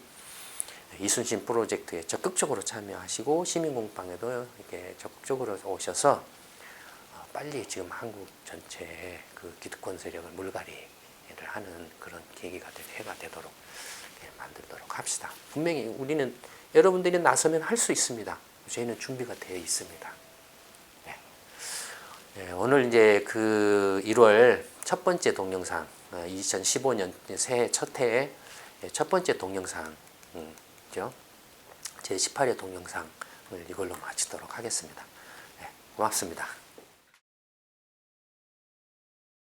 이순신 프로젝트에 적극적으로 참여하시고 시민공방에도 이렇게 적극적으로 오셔서 빨리 지금 한국 전체의 그 기득권 세력을 물갈이를 하는 그런 계기가 해가 되도록 만들도록 합시다. 분명히 우리는 여러분들이 나서면 할 수 있습니다. 저희는 준비가 되어 있습니다. 네. 네, 오늘 이제 그 1월 첫 번째 동영상, 2015년 새해 첫 해의 첫 번째 동영상, 제 18회 동영상을 이걸로 마치도록 하겠습니다. 네, 고맙습니다.